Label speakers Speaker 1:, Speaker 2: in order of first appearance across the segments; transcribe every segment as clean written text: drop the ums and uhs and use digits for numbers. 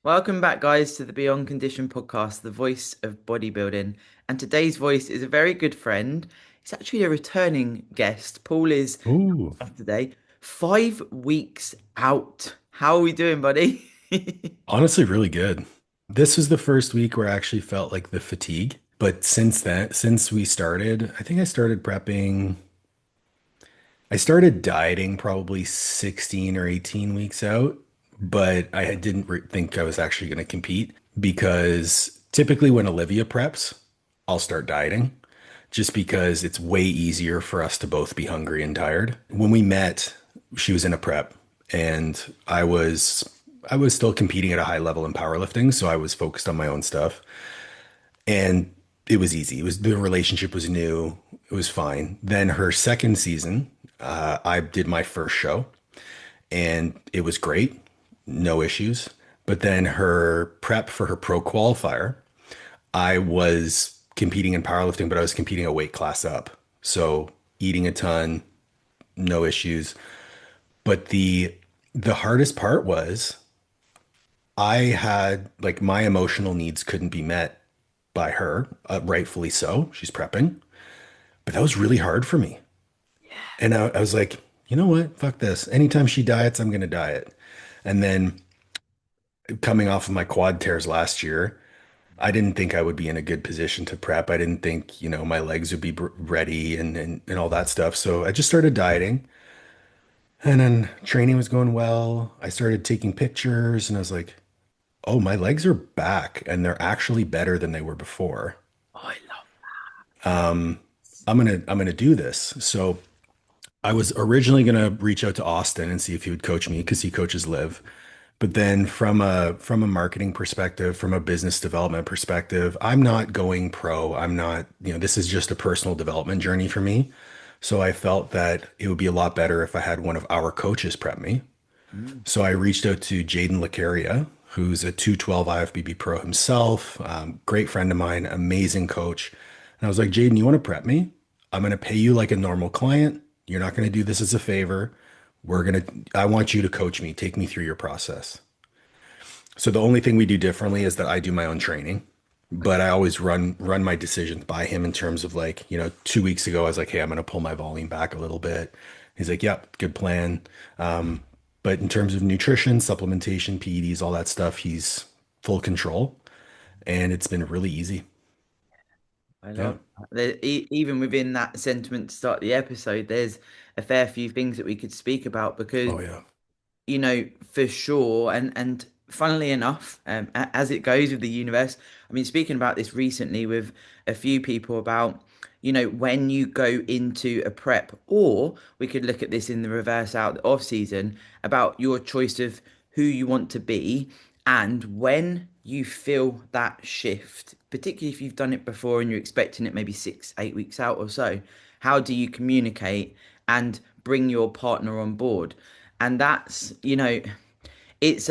Speaker 1: Welcome back, guys, to the Beyond Condition podcast, the voice of bodybuilding. And today's voice is a very good friend. He's actually a returning guest. Paul is
Speaker 2: Ooh,
Speaker 1: today 5 weeks out. How are we doing, buddy?
Speaker 2: honestly, really good. This was the first week where I actually felt like the fatigue. But since then, since we started, I think I started dieting probably 16 or 18 weeks out, but didn't think I was actually going to compete because typically when Olivia preps, I'll start dieting just because it's way easier for us to both be hungry and tired. When we met, she was in a prep and I was still competing at a high level in powerlifting, so I was focused on my own stuff. And it was easy. It was the relationship was new. It was fine. Then her second season, I did my first show and it was great. No issues. But then her prep for her pro qualifier, I was competing in powerlifting, but I was competing a weight class up. So eating a ton, no issues. But the hardest part was I had like my emotional needs couldn't be met by her, rightfully so. She's prepping, but that was really hard for me. And I was like, you know what? Fuck this. Anytime she diets, I'm going to diet. And then coming off of my quad tears last year, I didn't think I would be in a good position to prep. I didn't think, my legs would be ready and all that stuff. So I just started dieting and then training was going well. I started taking pictures and I was like, oh, my legs are back and they're actually better than they were before.
Speaker 1: Oh, I love
Speaker 2: Um, I'm gonna do this. So I was originally gonna reach out to Austin and see if he would coach me because he coaches Live. But then from a marketing perspective, from a business development perspective, I'm not going pro. I'm not, this is just a personal development journey for me. So I felt that it would be a lot better if I had one of our coaches prep me.
Speaker 1: Mm.
Speaker 2: So I reached out to Jaden Lacaria, who's a 212 IFBB pro himself, great friend of mine, amazing coach. And I was like, Jaden, you want to prep me? I'm going to pay you like a normal client. You're not going to do this as a favor. I want you to coach me, take me through your process. So the only thing we do differently is that I do my own training, but
Speaker 1: Okay.
Speaker 2: I always run my decisions by him in terms of like, 2 weeks ago, I was like, hey, I'm going to pull my volume back a little bit. He's like, yep, good plan. But in terms of nutrition, supplementation, PEDs, all that stuff, he's full control, and it's been really easy.
Speaker 1: I
Speaker 2: Yeah.
Speaker 1: love that. Even within that sentiment to start the episode, there's a fair few things that we could speak about because
Speaker 2: Oh yeah.
Speaker 1: for sure, and funnily enough, as it goes with the universe, I mean, speaking about this recently with a few people about, when you go into a prep, or we could look at this in the reverse out the off season about your choice of who you want to be, and when you feel that shift, particularly if you've done it before and you're expecting it maybe 6, 8 weeks out or so, how do you communicate and bring your partner on board? And that's, it's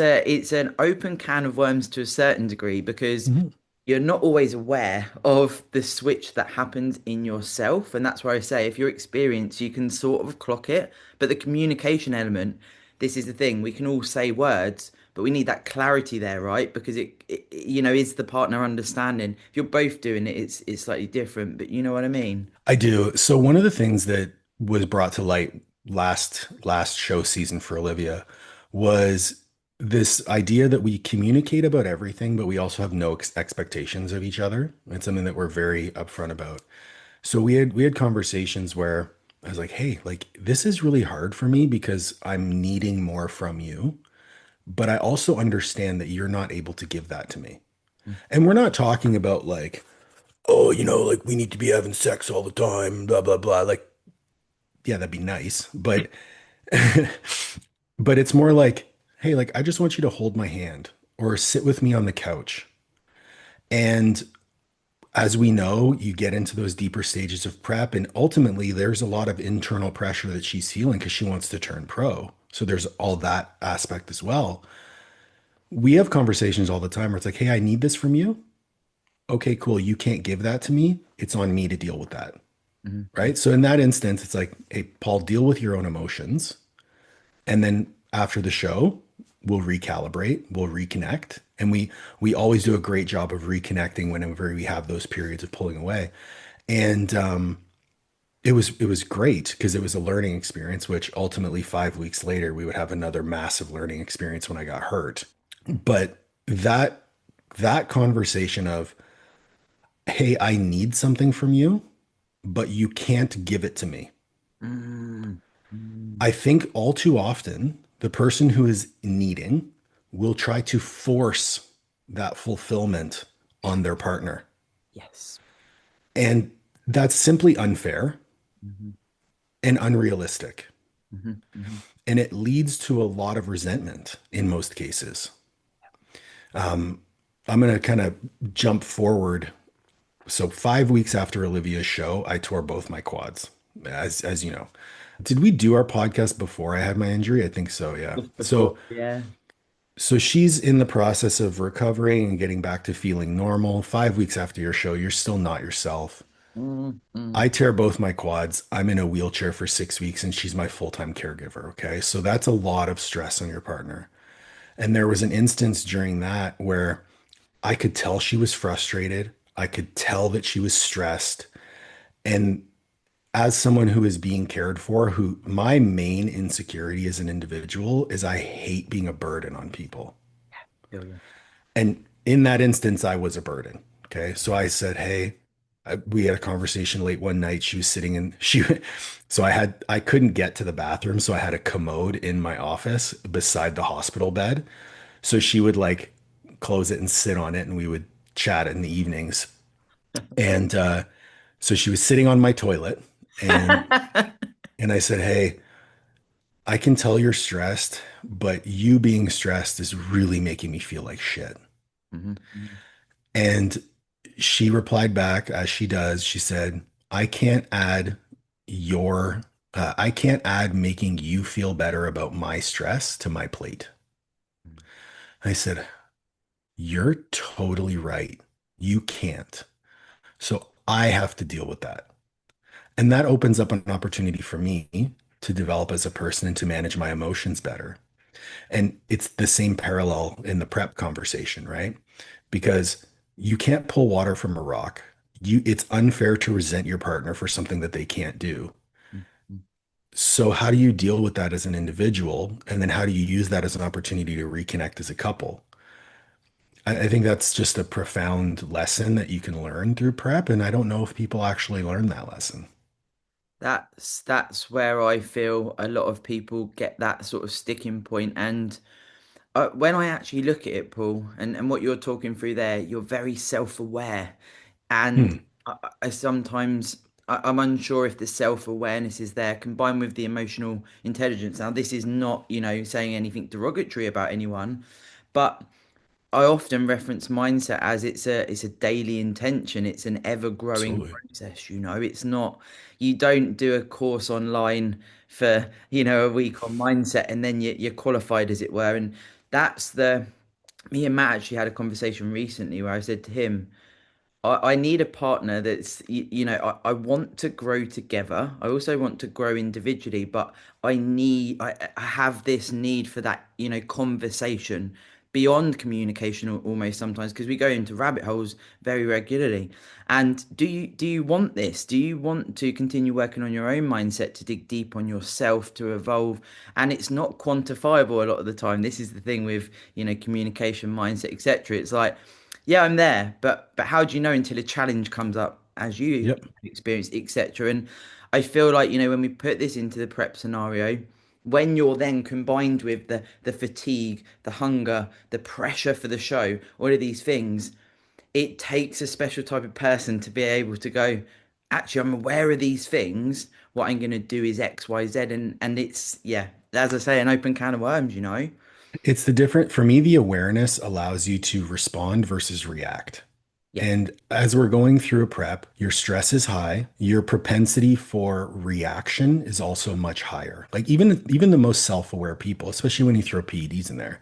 Speaker 1: an open can of worms to a certain degree because
Speaker 2: Mhm.
Speaker 1: you're not always aware of the switch that happens in yourself. And that's where I say if you're experienced, you can sort of clock it. But the communication element, this is the thing, we can all say words, but we need that clarity there, right? Because is the partner understanding? If you're both doing it, it's slightly different, but you know what I mean?
Speaker 2: I do. So one of the things that was brought to light last show season for Olivia was this idea that we communicate about everything, but we also have no expectations of each other. It's something that we're very upfront about. So we had conversations where I was like, "Hey, like this is really hard for me because I'm needing more from you, but I also understand that you're not able to give that to me." And we're not talking about like, oh, like we need to be having sex all the time, blah, blah, blah. Like, yeah, that'd be nice. But it's more like, hey, like, I just want you to hold my hand or sit with me on the couch. And as we know, you get into those deeper stages of prep, and ultimately there's a lot of internal pressure that she's feeling because she wants to turn pro. So there's all that aspect as well. We have conversations all the time where it's like, hey, I need this from you. Okay, cool. You can't give that to me. It's on me to deal with that.
Speaker 1: Mhm.
Speaker 2: Right? So in that instance, it's like, hey, Paul, deal with your own emotions. And then after the show, we'll recalibrate, we'll reconnect, and we always do a great job of reconnecting whenever we have those periods of pulling away. And it was great because it was a learning experience, which ultimately 5 weeks later we would have another massive learning experience when I got hurt. But that conversation of, hey, I need something from you, but you can't give it to me.
Speaker 1: Mm, mm,
Speaker 2: I think all too often the person who is needing will try to force that fulfillment
Speaker 1: yeah.
Speaker 2: on their partner.
Speaker 1: Yes.
Speaker 2: And that's simply unfair
Speaker 1: Hmm.
Speaker 2: and unrealistic.
Speaker 1: Hmm. Hmm.
Speaker 2: And it leads to a lot of resentment in most cases. I'm going to kind of jump forward. So 5 weeks after Olivia's show, I tore both my quads, as you know. Did we do our podcast before I had my injury? I think so, yeah.
Speaker 1: Just before,
Speaker 2: So
Speaker 1: yeah.
Speaker 2: so she's in the process of recovering and getting back to feeling normal. 5 weeks after your show, you're still not yourself.
Speaker 1: Mm, mm,
Speaker 2: I tear both my quads. I'm in a wheelchair for 6 weeks and she's my full-time caregiver. Okay. So that's a lot of stress on your partner. And there was an instance during that where I could tell she was frustrated. I could tell that she was stressed. And as someone who is being cared for, who my main insecurity as an individual is I hate being a burden on people.
Speaker 1: feel you.
Speaker 2: And in that instance, I was a burden. Okay. So I said, hey, we had a conversation late one night. She was sitting in, so I couldn't get to the bathroom. So I had a commode in my office beside the hospital bed. So she would like close it and sit on it and we would chat in the evenings. And, so she was sitting on my toilet and I said, hey, I can tell you're stressed, but you being stressed is really making me feel like shit.
Speaker 1: Mhm, mhm.
Speaker 2: And she replied back, as she does. She said, I can't add your, I can't add making you feel better about my stress to my plate. I said, you're totally right. You can't. So I have to deal with that. And that opens up an opportunity for me to develop as a person and to manage my emotions better. And it's the same parallel in the prep conversation, right? Because you can't pull water from a rock. It's unfair to resent your partner for something that they can't do.
Speaker 1: Mm, mm.
Speaker 2: So how do you deal with that as an individual? And then how do you use that as an opportunity to reconnect as a couple? I think that's just a profound lesson that you can learn through prep. And I don't know if people actually learn that lesson.
Speaker 1: That's where I feel a lot of people get that sort of sticking point. And when I actually look at it, Paul, and what you're talking through there, you're very self-aware. And
Speaker 2: Hmm,
Speaker 1: I'm unsure if the self-awareness is there combined with the emotional intelligence. Now, this is not, saying anything derogatory about anyone, but I often reference mindset as it's a daily intention. It's an ever-growing
Speaker 2: absolutely.
Speaker 1: process, It's not you don't do a course online for, a week on mindset and then you're qualified as it were. And that's the me and Matt actually had a conversation recently where I said to him, I need a partner that's, I want to grow together. I also want to grow individually, but I have this need for that, conversation beyond communication almost sometimes because we go into rabbit holes very regularly. And do you want this? Do you want to continue working on your own mindset to dig deep on yourself to evolve? And it's not quantifiable a lot of the time. This is the thing with, communication, mindset, etc. It's like yeah, I'm there, but how do you know until a challenge comes up as you
Speaker 2: Yep.
Speaker 1: experience, etc. And I feel like, when we put this into the prep scenario, when you're then combined with the fatigue, the hunger, the pressure for the show, all of these things, it takes a special type of person to be able to go, actually, I'm aware of these things. What I'm going to do is X, Y, Z, and it's yeah, as I say, an open can of worms.
Speaker 2: It's the different, for me, the awareness allows you to respond versus react.
Speaker 1: Yeah.
Speaker 2: And as we're going through a prep, your stress is high, your propensity for reaction is also much higher. Like even the most self-aware people, especially when you throw PEDs in there,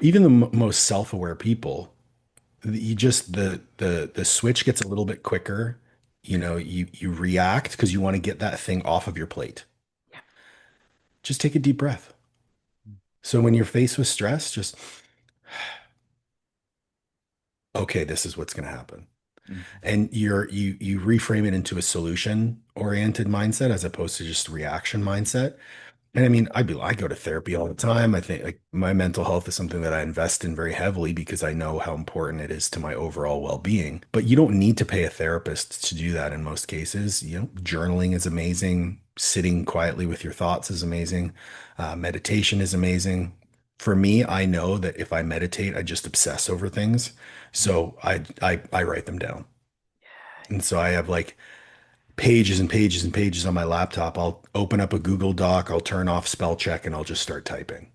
Speaker 2: even the most self-aware people, you just the switch gets a little bit quicker. You react because you want to get that thing off of your plate.
Speaker 1: Yeah.
Speaker 2: Just take a deep breath. So when you're faced with stress, just, okay, this is what's going to happen.
Speaker 1: Mm.
Speaker 2: And you reframe it into a solution oriented mindset as opposed to just reaction mindset. And I mean, I go to therapy all the time. I think like my mental health is something that I invest in very heavily because I know how important it is to my overall well-being. But you don't need to pay a therapist to do that in most cases. You know, journaling is amazing. Sitting quietly with your thoughts is amazing. Meditation is amazing. For me, I know that if I meditate, I just obsess over things. So I write them down. And so I have like pages and pages and pages on my laptop. I'll open up a Google Doc, I'll turn off spell check, and I'll just start typing.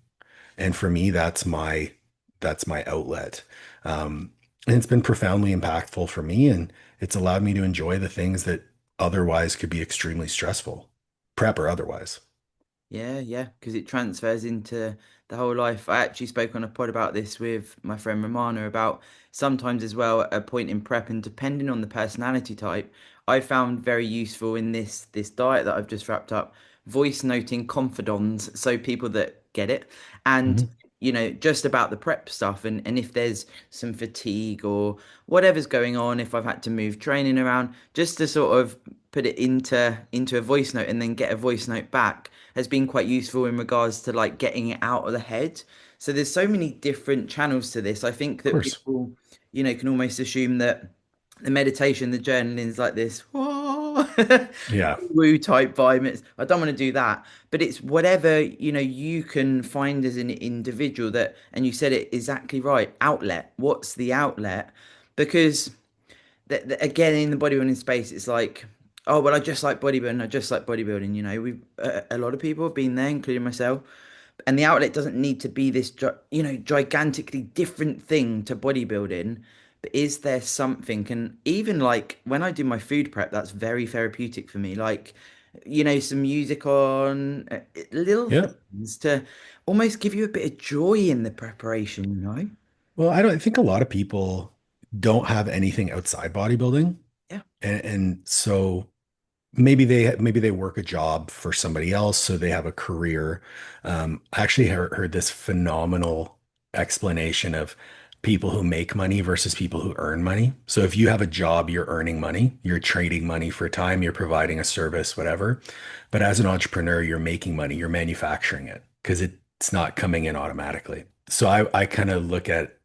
Speaker 2: And for me, that's my outlet. And it's been profoundly impactful for me, and it's allowed me to enjoy the things that otherwise could be extremely stressful, prep or otherwise.
Speaker 1: Yeah, yeah, because it transfers into the whole life. I actually spoke on a pod about this with my friend Romana about sometimes as well a point in prep, and depending on the personality type, I found very useful in this diet that I've just wrapped up, voice noting confidants, so people that get it, and
Speaker 2: Mhm.
Speaker 1: just about the prep stuff, and if there's some fatigue or whatever's going on, if I've had to move training around, just to sort of put it into a voice note and then get a voice note back has been quite useful in regards to like getting it out of the head. So there's so many different channels to this. I think
Speaker 2: Of
Speaker 1: that
Speaker 2: course.
Speaker 1: people, can almost assume that the meditation, the journaling is like this
Speaker 2: Yeah.
Speaker 1: woo type vibe. I don't want to do that, but it's whatever you can find as an individual that, and you said it exactly right. Outlet. What's the outlet? Because again in the bodybuilding space it's like, oh well, I just like bodybuilding, I just like bodybuilding. We a lot of people have been there, including myself, and the outlet doesn't need to be this gigantically different thing to bodybuilding, but is there something? And even like when I do my food prep, that's very therapeutic for me, like some music on, little
Speaker 2: Yeah.
Speaker 1: things to almost give you a bit of joy in the preparation.
Speaker 2: Well, I think a lot of people don't have anything outside bodybuilding.
Speaker 1: Yeah.
Speaker 2: And so maybe they work a job for somebody else, so they have a career. I actually heard this phenomenal explanation of people who make money versus people who earn money. So if you have a job, you're earning money, you're trading money for time, you're providing a service, whatever. But as an entrepreneur, you're making money, you're manufacturing it because it's not coming in automatically. So I kind of look at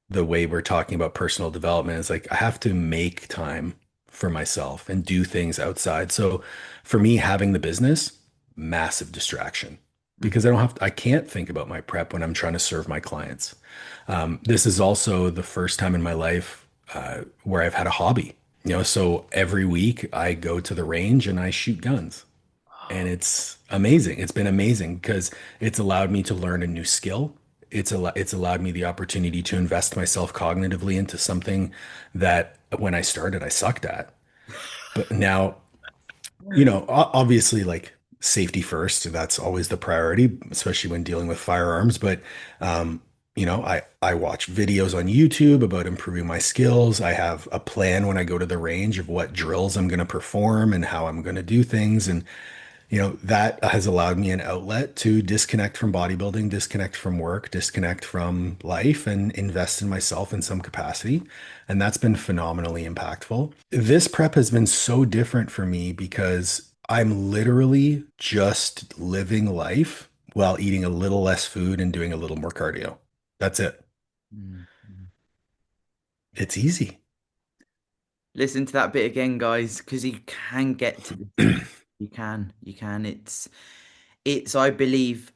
Speaker 2: the way we're talking about personal development is like I have to make time for myself and do things outside. So for me, having the business, massive distraction because I can't think about my prep when I'm trying to serve my clients. This is also the first time in my life where I've had a hobby. So every week I go to the range and I shoot guns. And it's amazing. It's been amazing because it's allowed me to learn a new skill. It's allowed me the opportunity to invest myself cognitively into something that when I started I sucked at. But now, obviously like safety first, that's always the priority, especially when dealing with firearms. But I watch videos on YouTube about improving my skills. I have a plan when I go to the range of what drills I'm going to perform and how I'm going to do things. And that has allowed me an outlet to disconnect from bodybuilding, disconnect from work, disconnect from life, and invest in myself in some capacity. And that's been phenomenally impactful. This prep has been so different for me because I'm literally just living life while eating a little less food and doing a little more cardio. That's it.
Speaker 1: Mm.
Speaker 2: It's easy.
Speaker 1: Listen to that bit again, guys, because you can get to this. You can. It's, I believe,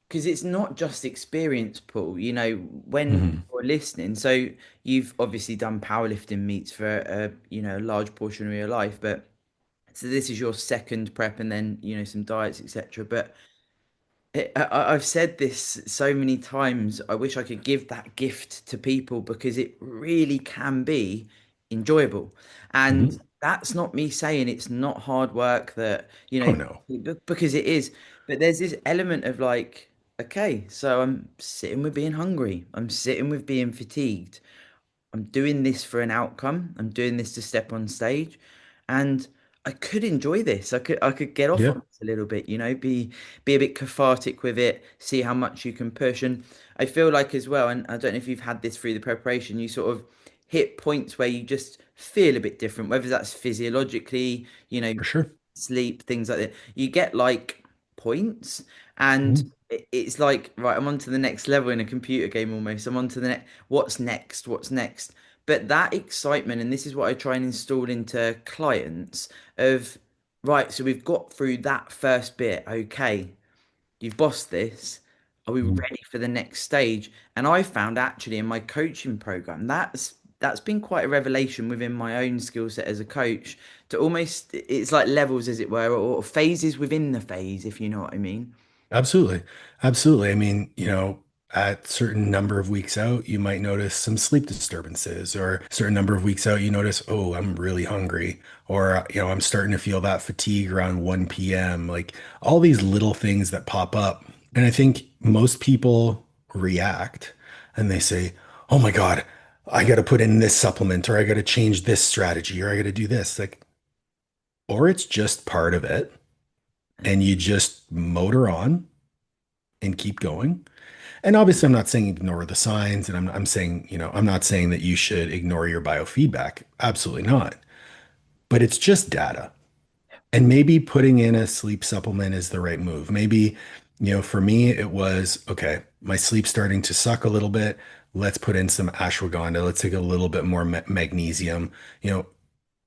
Speaker 1: because it's not just experience, Paul. When
Speaker 2: Mhm.
Speaker 1: people are listening, so you've obviously done powerlifting meets for a large portion of your life, but so this is your second prep, and then some diets, etc. But I've said this so many times. I wish I could give that gift to people because it really can be enjoyable. And
Speaker 2: Mhm.
Speaker 1: that's not me saying it's not hard work that,
Speaker 2: Oh no.
Speaker 1: because it is. But there's this element of like, okay, so I'm sitting with being hungry, I'm sitting with being fatigued. I'm doing this for an outcome. I'm doing this to step on stage. And I could enjoy this. I could get off
Speaker 2: Yeah,
Speaker 1: on this a little bit, be a bit cathartic with it, see how much you can push. And I feel like as well, and I don't know if you've had this through the preparation, you sort of hit points where you just feel a bit different, whether that's physiologically,
Speaker 2: for sure.
Speaker 1: sleep, things like that. You get like points, and
Speaker 2: Mhm.
Speaker 1: it's like, right, I'm on to the next level in a computer game almost. I'm on to the next, what's next? What's next? But that excitement, and this is what I try and install into clients of, right, so we've got through that first bit. Okay, you've bossed this. Are we
Speaker 2: Mhm.
Speaker 1: ready for the next stage? And I found actually in my coaching program, that's been quite a revelation within my own skill set as a coach to almost, it's like levels, as it were, or phases within the phase, if you know what I mean.
Speaker 2: Absolutely. Absolutely. I mean, at certain number of weeks out, you might notice some sleep disturbances, or a certain number of weeks out, you notice, oh, I'm really hungry, or, I'm starting to feel that fatigue around 1 p.m. Like all these little things that pop up. And I think most people react and they say, oh my God, I got to put in this supplement, or I got to change this strategy, or I got to do this. Like, or it's just part of it. And you just motor on and keep going. And obviously, I'm not saying ignore the signs, and I'm saying, I'm not saying that you should ignore your biofeedback. Absolutely not. But it's just data. And maybe putting in a sleep supplement is the right move. Maybe, for me, it was okay, my sleep's starting to suck a little bit. Let's put in some ashwagandha. Let's take a little bit more magnesium, you know,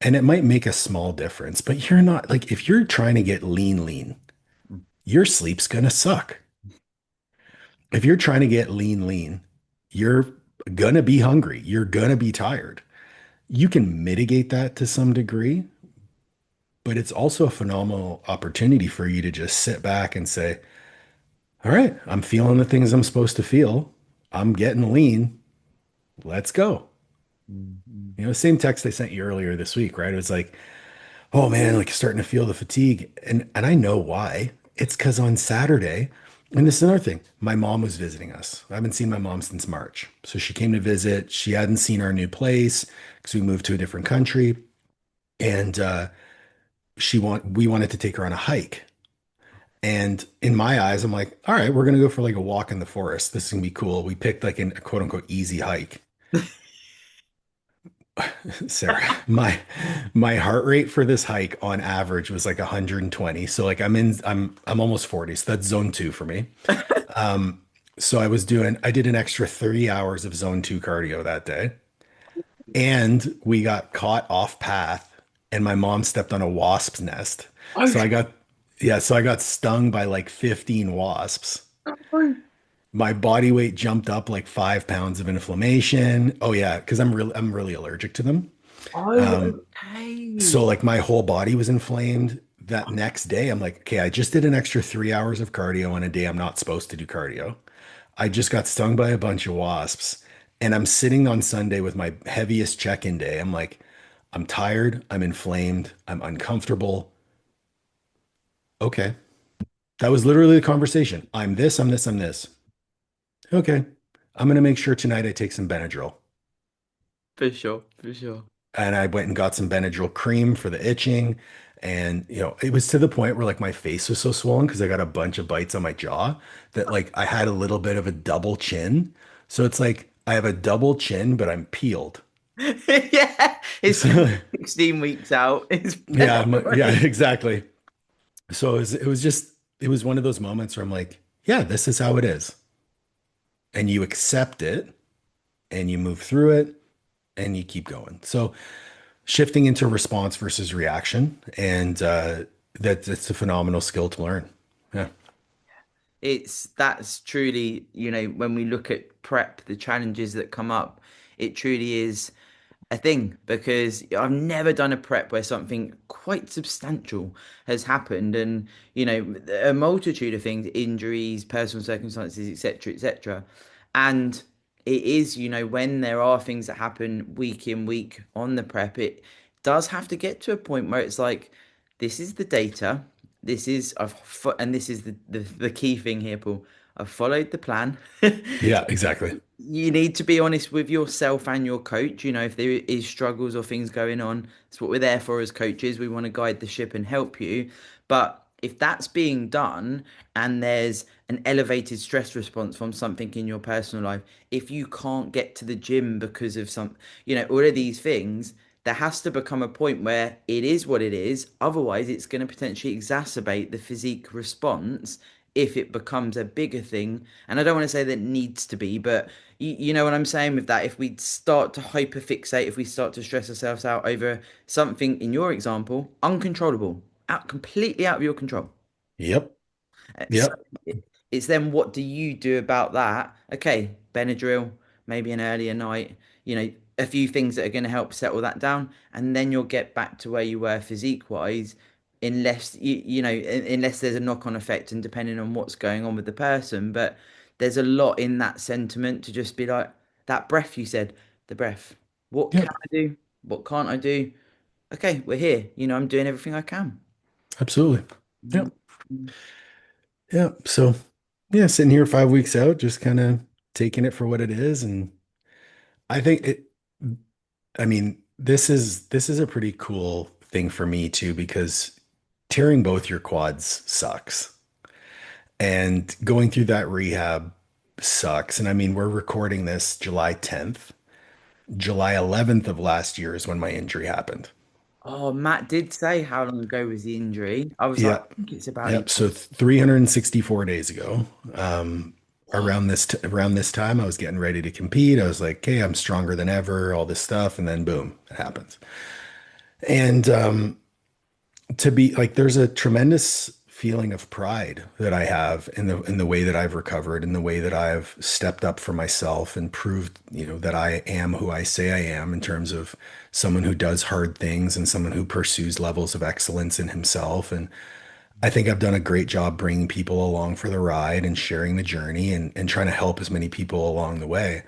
Speaker 2: and it might make a small difference. But you're not like, if you're trying to get lean, your sleep's going to suck. If you're trying to get lean, you're going to be hungry. You're going to be tired. You can mitigate that to some degree, but it's also a phenomenal opportunity for you to just sit back and say, all right, I'm feeling the things I'm supposed to feel. I'm getting lean. Let's go.
Speaker 1: Mhm.
Speaker 2: Same text I sent you earlier this week, right? It was like, oh man, like starting to feel the fatigue. And I know why. It's because on Saturday, and this is another thing, my mom was visiting us. I haven't seen my mom since March. So she came to visit. She hadn't seen our new place because we moved to a different country. And we wanted to take her on a hike. And in my eyes, I'm like, all right, we're gonna go for like a walk in the forest. This is gonna be cool. We picked like a quote unquote easy hike. Sarah, my heart rate for this hike on average was like 120. So like I'm almost 40. So that's zone two for me. Um, so I did an extra 30 hours of zone two cardio that day. And we got caught off path and my mom stepped on a wasp's nest.
Speaker 1: Oh,
Speaker 2: So I got stung by like 15 wasps.
Speaker 1: oh,
Speaker 2: My body weight jumped up like 5 pounds of inflammation. Oh yeah, because I'm really allergic to them.
Speaker 1: oh,
Speaker 2: Um,
Speaker 1: okay.
Speaker 2: So like my whole body was inflamed. That next day, I'm like, okay, I just did an extra 3 hours of cardio on a day I'm not supposed to do cardio. I just got stung by a bunch of wasps. And I'm sitting on Sunday with my heaviest check-in day. I'm like, I'm tired, I'm inflamed, I'm uncomfortable. Okay. That was literally the conversation. I'm this, I'm this, I'm this. Okay. I'm gonna make sure tonight I take some Benadryl.
Speaker 1: For sure, for sure.
Speaker 2: And I went and got some Benadryl cream for the itching. And, it was to the point where like my face was so swollen because I got a bunch of bites on my jaw that like I had a little bit of a double chin. So it's like I have a double chin, but I'm peeled.
Speaker 1: Yeah, it's
Speaker 2: So
Speaker 1: 16 weeks out. It's
Speaker 2: yeah,
Speaker 1: better,
Speaker 2: yeah,
Speaker 1: right?
Speaker 2: exactly. So it was one of those moments where I'm like, yeah, this is how it is. And you accept it and you move through it and you keep going. So shifting into response versus reaction, and that's a phenomenal skill to learn. Yeah.
Speaker 1: That's truly, when we look at prep, the challenges that come up, it truly is a thing because I've never done a prep where something quite substantial has happened, and a multitude of things, injuries, personal circumstances, etc., etc. And it is, when there are things that happen week in, week on the prep, it does have to get to a point where it's like, this is the data, this is and this is the key thing here, Paul. I've followed the plan.
Speaker 2: Yeah, exactly.
Speaker 1: You need to be honest with yourself and your coach. You know, if there is struggles or things going on, that's what we're there for as coaches. We want to guide the ship and help you. But if that's being done and there's an elevated stress response from something in your personal life, if you can't get to the gym because of some, all of these things, there has to become a point where it is what it is. Otherwise, it's going to potentially exacerbate the physique response if it becomes a bigger thing. And I don't want to say that it needs to be, but you know what I'm saying with that. If we start to hyperfixate, if we start to stress ourselves out over something, in your example, uncontrollable, completely out of your control.
Speaker 2: Yep.
Speaker 1: So
Speaker 2: Yep.
Speaker 1: it's then what do you do about that? Okay, Benadryl, maybe an earlier night, a few things that are going to help settle that down, and then you'll get back to where you were physique wise, unless unless there's a knock-on effect and depending on what's going on with the person. But there's a lot in that sentiment to just be like that breath you said, the breath. What can
Speaker 2: Yep.
Speaker 1: I do? What can't I do? Okay, we're here. I'm doing everything I can.
Speaker 2: Absolutely.
Speaker 1: Mm,
Speaker 2: Yep.
Speaker 1: mm.
Speaker 2: Yep. So yeah, sitting here 5 weeks out, just kind of taking it for what it is. And I think I mean, this is a pretty cool thing for me too, because tearing both your quads sucks. And going through that rehab sucks. And I mean, we're recording this July 10th. July 11th of last year is when my injury happened.
Speaker 1: Oh, Matt did say how long ago was the injury. I was like,
Speaker 2: Yep.
Speaker 1: I think it's about a
Speaker 2: Yep. So 364 days ago,
Speaker 1: Wow.
Speaker 2: around this time, I was getting ready to compete. I was like, okay, I'm stronger than ever, all this stuff. And then boom, it happens. And to be like, there's a tremendous feeling of pride that I have in the way that I've recovered, in the way that I've stepped up for myself and proved, that I am who I say I am in terms of someone who does hard things and someone who pursues levels of excellence in himself. And I think I've done a great job bringing people along for the ride and sharing the journey and trying to help as many people along the way.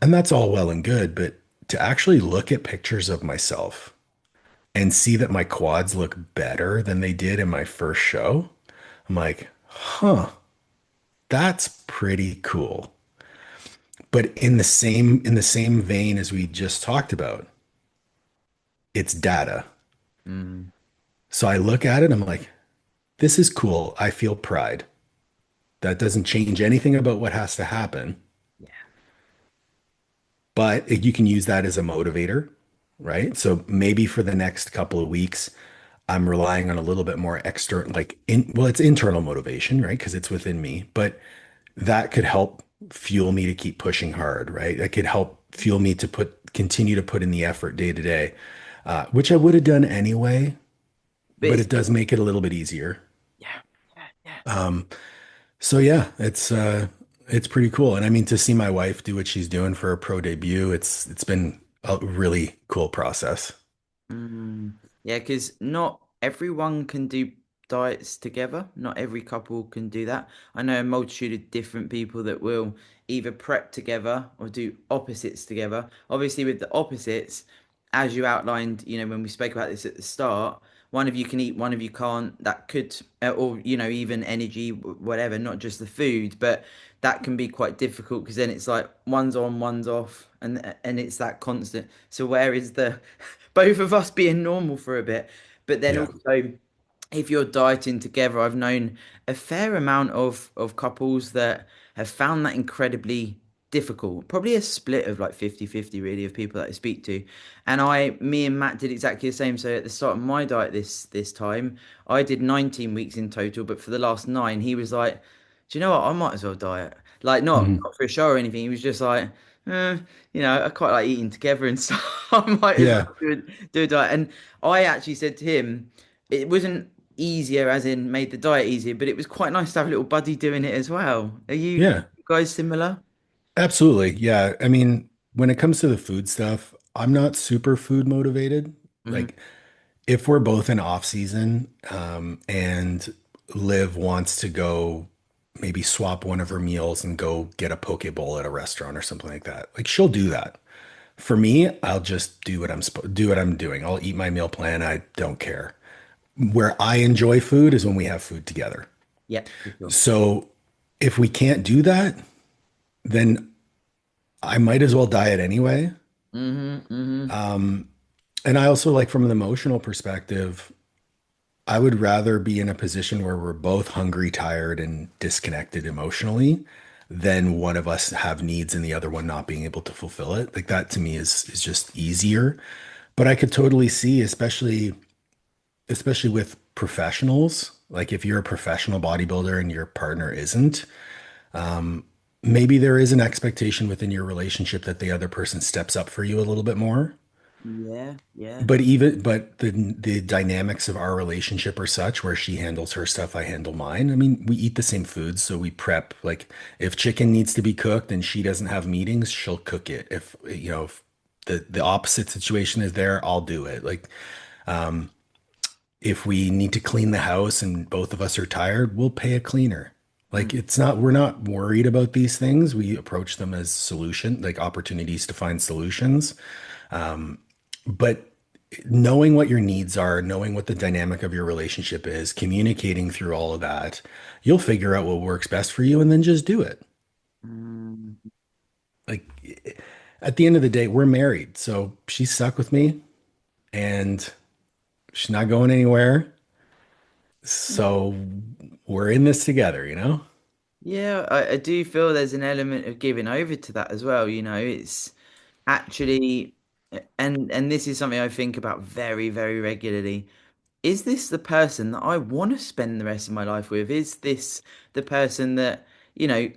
Speaker 2: And that's all well and good, but to actually look at pictures of myself and see that my quads look better than they did in my first show, I'm like, huh, that's pretty cool. But in the same vein as we just talked about, it's data.
Speaker 1: Mm,
Speaker 2: So I look at it, I'm like, this is cool. I feel pride. That doesn't change anything about what has to happen,
Speaker 1: yeah.
Speaker 2: but you can use that as a motivator, right? So maybe for the next couple of weeks, I'm relying on a little bit more external, well, it's internal motivation, right? Because it's within me, but that could help fuel me to keep pushing hard, right? That could help fuel me to continue to put in the effort day to day, which I would have done anyway,
Speaker 1: But
Speaker 2: but
Speaker 1: it's
Speaker 2: it does make it a little bit easier.
Speaker 1: yeah, yeah, yeah.
Speaker 2: Um, so yeah, it's pretty cool. And I mean, to see my wife do what she's doing for her pro debut, it's been a really cool process.
Speaker 1: Yeah, because not everyone can do diets together. Not every couple can do that. I know a multitude of different people that will either prep together or do opposites together. Obviously, with the opposites, as you outlined, when we spoke about this at the start, one of you can eat, one of you can't. That could, or even energy, whatever, not just the food, but that can be quite difficult because then it's like one's on, one's off, and it's that constant. So where is the both of us being normal for a bit? But then
Speaker 2: Yeah.
Speaker 1: also, if you're dieting together, I've known a fair amount of couples that have found that incredibly difficult. Probably a split of like 50-50 really of people that I speak to. And me and Matt did exactly the same. So at the start of my diet this time, I did 19 weeks in total, but for the last nine, he was like, "Do you know what? I might as well diet." Like
Speaker 2: Mhm.
Speaker 1: not for a show or anything. He was just like, eh, I quite like eating together and stuff. I might as well
Speaker 2: Yeah.
Speaker 1: do a diet. And I actually said to him, it wasn't easier as in made the diet easier, but it was quite nice to have a little buddy doing it as well. Are you
Speaker 2: Yeah.
Speaker 1: guys similar?
Speaker 2: Absolutely. Yeah. I mean, when it comes to the food stuff, I'm not super food motivated.
Speaker 1: Hmm.
Speaker 2: Like, if we're both in off season, and Liv wants to go maybe swap one of her meals and go get a poke bowl at a restaurant or something like that, like she'll do that. For me, I'll just do what I'm doing. I'll eat my meal plan. I don't care. Where I enjoy food is when we have food together.
Speaker 1: Yeah, for sure.
Speaker 2: So if we can't do that, then I might as well diet anyway.
Speaker 1: Mm-hmm. Mm-hmm.
Speaker 2: And I also like from an emotional perspective, I would rather be in a position where we're both hungry, tired, and disconnected emotionally than one of us have needs and the other one not being able to fulfill it. Like that to me is just easier. But I could totally see, especially with professionals, like if you're a professional bodybuilder and your partner isn't, maybe there is an expectation within your relationship that the other person steps up for you a little bit more.
Speaker 1: Yeah, yeah.
Speaker 2: But the dynamics of our relationship are such where she handles her stuff, I handle mine. I mean, we eat the same foods, so we prep. Like if chicken needs to be cooked and she doesn't have meetings, she'll cook it. If if the opposite situation is there, I'll do it. Like if we need to clean the house and both of us are tired, we'll pay a cleaner.
Speaker 1: Mm,
Speaker 2: Like we're not worried about these things. We approach them as like opportunities to find solutions. But knowing what your needs are, knowing what the dynamic of your relationship is, communicating through all of that, you'll figure out what works best for you and then just do it.
Speaker 1: mm.
Speaker 2: Like at the end of the day, we're married. So she's stuck with me and she's not going anywhere. So we're in this together, you know?
Speaker 1: Yeah, I do feel there's an element of giving over to that as well. It's actually, and this is something I think about very, very regularly. Is this the person that I want to spend the rest of my life with? Is this the person that,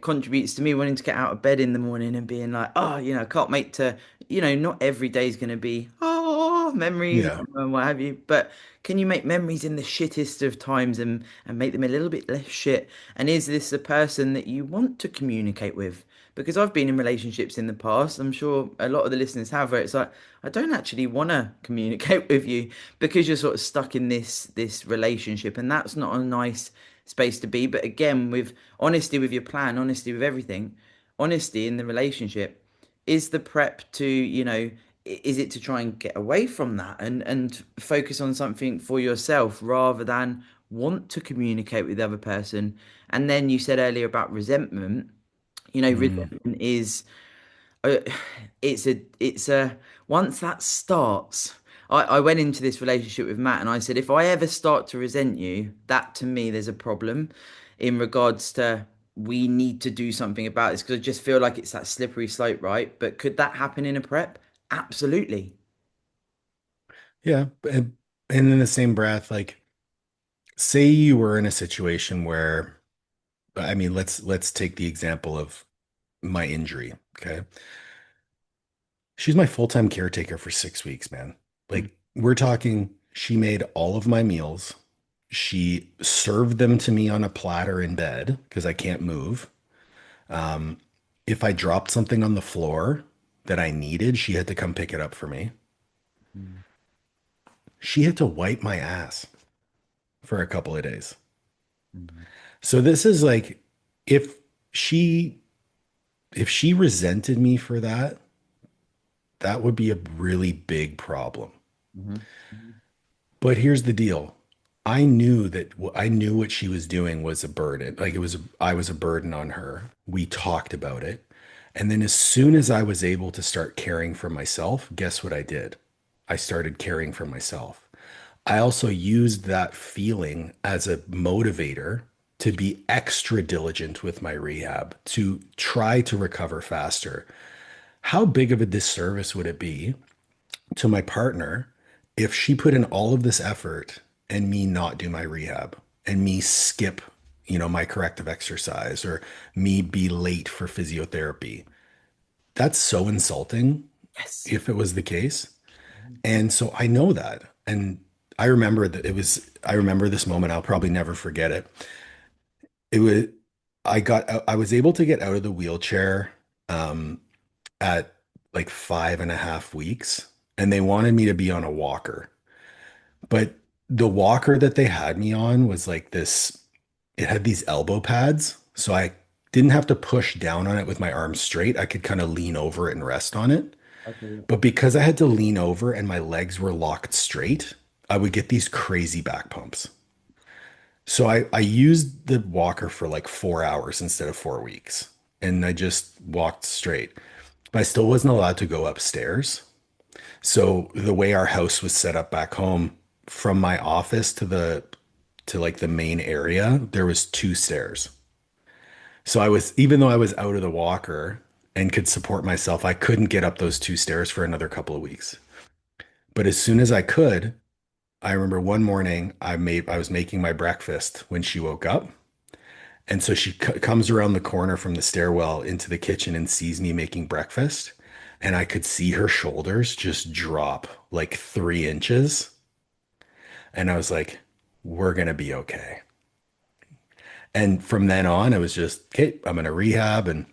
Speaker 1: contributes to me wanting to get out of bed in the morning and being like, oh, I can't wait to, not every day is going to be, oh, memories
Speaker 2: Yeah.
Speaker 1: and what have you. But can you make memories in the shittest of times and make them a little bit less shit? And is this the person that you want to communicate with? Because I've been in relationships in the past, I'm sure a lot of the listeners have, where it's like, I don't actually want to communicate with you because you're sort of stuck in this relationship, and that's not a nice space to be. But again, with honesty with your plan, honesty with everything, honesty in the relationship, is the prep to, is it to try and get away from that and focus on something for yourself rather than want to communicate with the other person? And then you said earlier about resentment.
Speaker 2: Mm.
Speaker 1: Resentment is uh, it's a once that starts, I went into this relationship with Matt and I said, if I ever start to resent you, that to me there's a problem in regards to we need to do something about this because I just feel like it's that slippery slope, right? But could that happen in a prep? Absolutely.
Speaker 2: Yeah. And in the same breath, like say you were in a situation where, I mean, let's take the example of my injury. Okay. She's my full-time caretaker for 6 weeks, man.
Speaker 1: Mm,
Speaker 2: Like we're talking, she made all of my meals. She served them to me on a platter in bed because I can't move. Um, if I dropped something on the floor that I needed, she had to come pick it up for me.
Speaker 1: mm,
Speaker 2: She had to wipe my ass for a couple of days.
Speaker 1: mm,
Speaker 2: So this is like if she if she resented me for that, that would be a really big problem.
Speaker 1: mhm, mhm,
Speaker 2: But here's the deal. I knew what she was doing was a burden. Like I was a burden on her. We talked about it. And then as soon as I was able to start caring for myself, guess what I did? I started caring for myself. I also used that feeling as a motivator to be extra diligent with my rehab, to try to recover faster. How big of a disservice would it be to my partner if she put in all of this effort and me not do my rehab and me skip, my corrective exercise or me be late for physiotherapy? That's so insulting
Speaker 1: yes.
Speaker 2: if it was the case.
Speaker 1: Mhm,
Speaker 2: And so I know that. And I remember this moment. I'll probably never forget it. It was, I was able to get out of the wheelchair um, at like 5.5 weeks, and they wanted me to be on a walker. But the walker that they had me on was like this, it had these elbow pads. So I didn't have to push down on it with my arms straight. I could kind of lean over it and rest on it.
Speaker 1: okay.
Speaker 2: But because I had to lean over and my legs were locked straight, I would get these crazy back pumps. So I used the walker for like 4 hours instead of 4 weeks. And I just walked straight. But I still wasn't allowed to go upstairs. So the way our house was set up back home, from my office to like the main area, there was two stairs. So I was, even though I was out of the walker and could support myself, I couldn't get up those two stairs for another couple of weeks. But as soon as I could, I remember one morning I was making my breakfast when she woke up. And so she comes around the corner from the stairwell into the kitchen and sees me making breakfast. And I could see her shoulders just drop like 3 inches. And I was like, we're going to be okay. And from then on, it was just, okay, I'm going to rehab and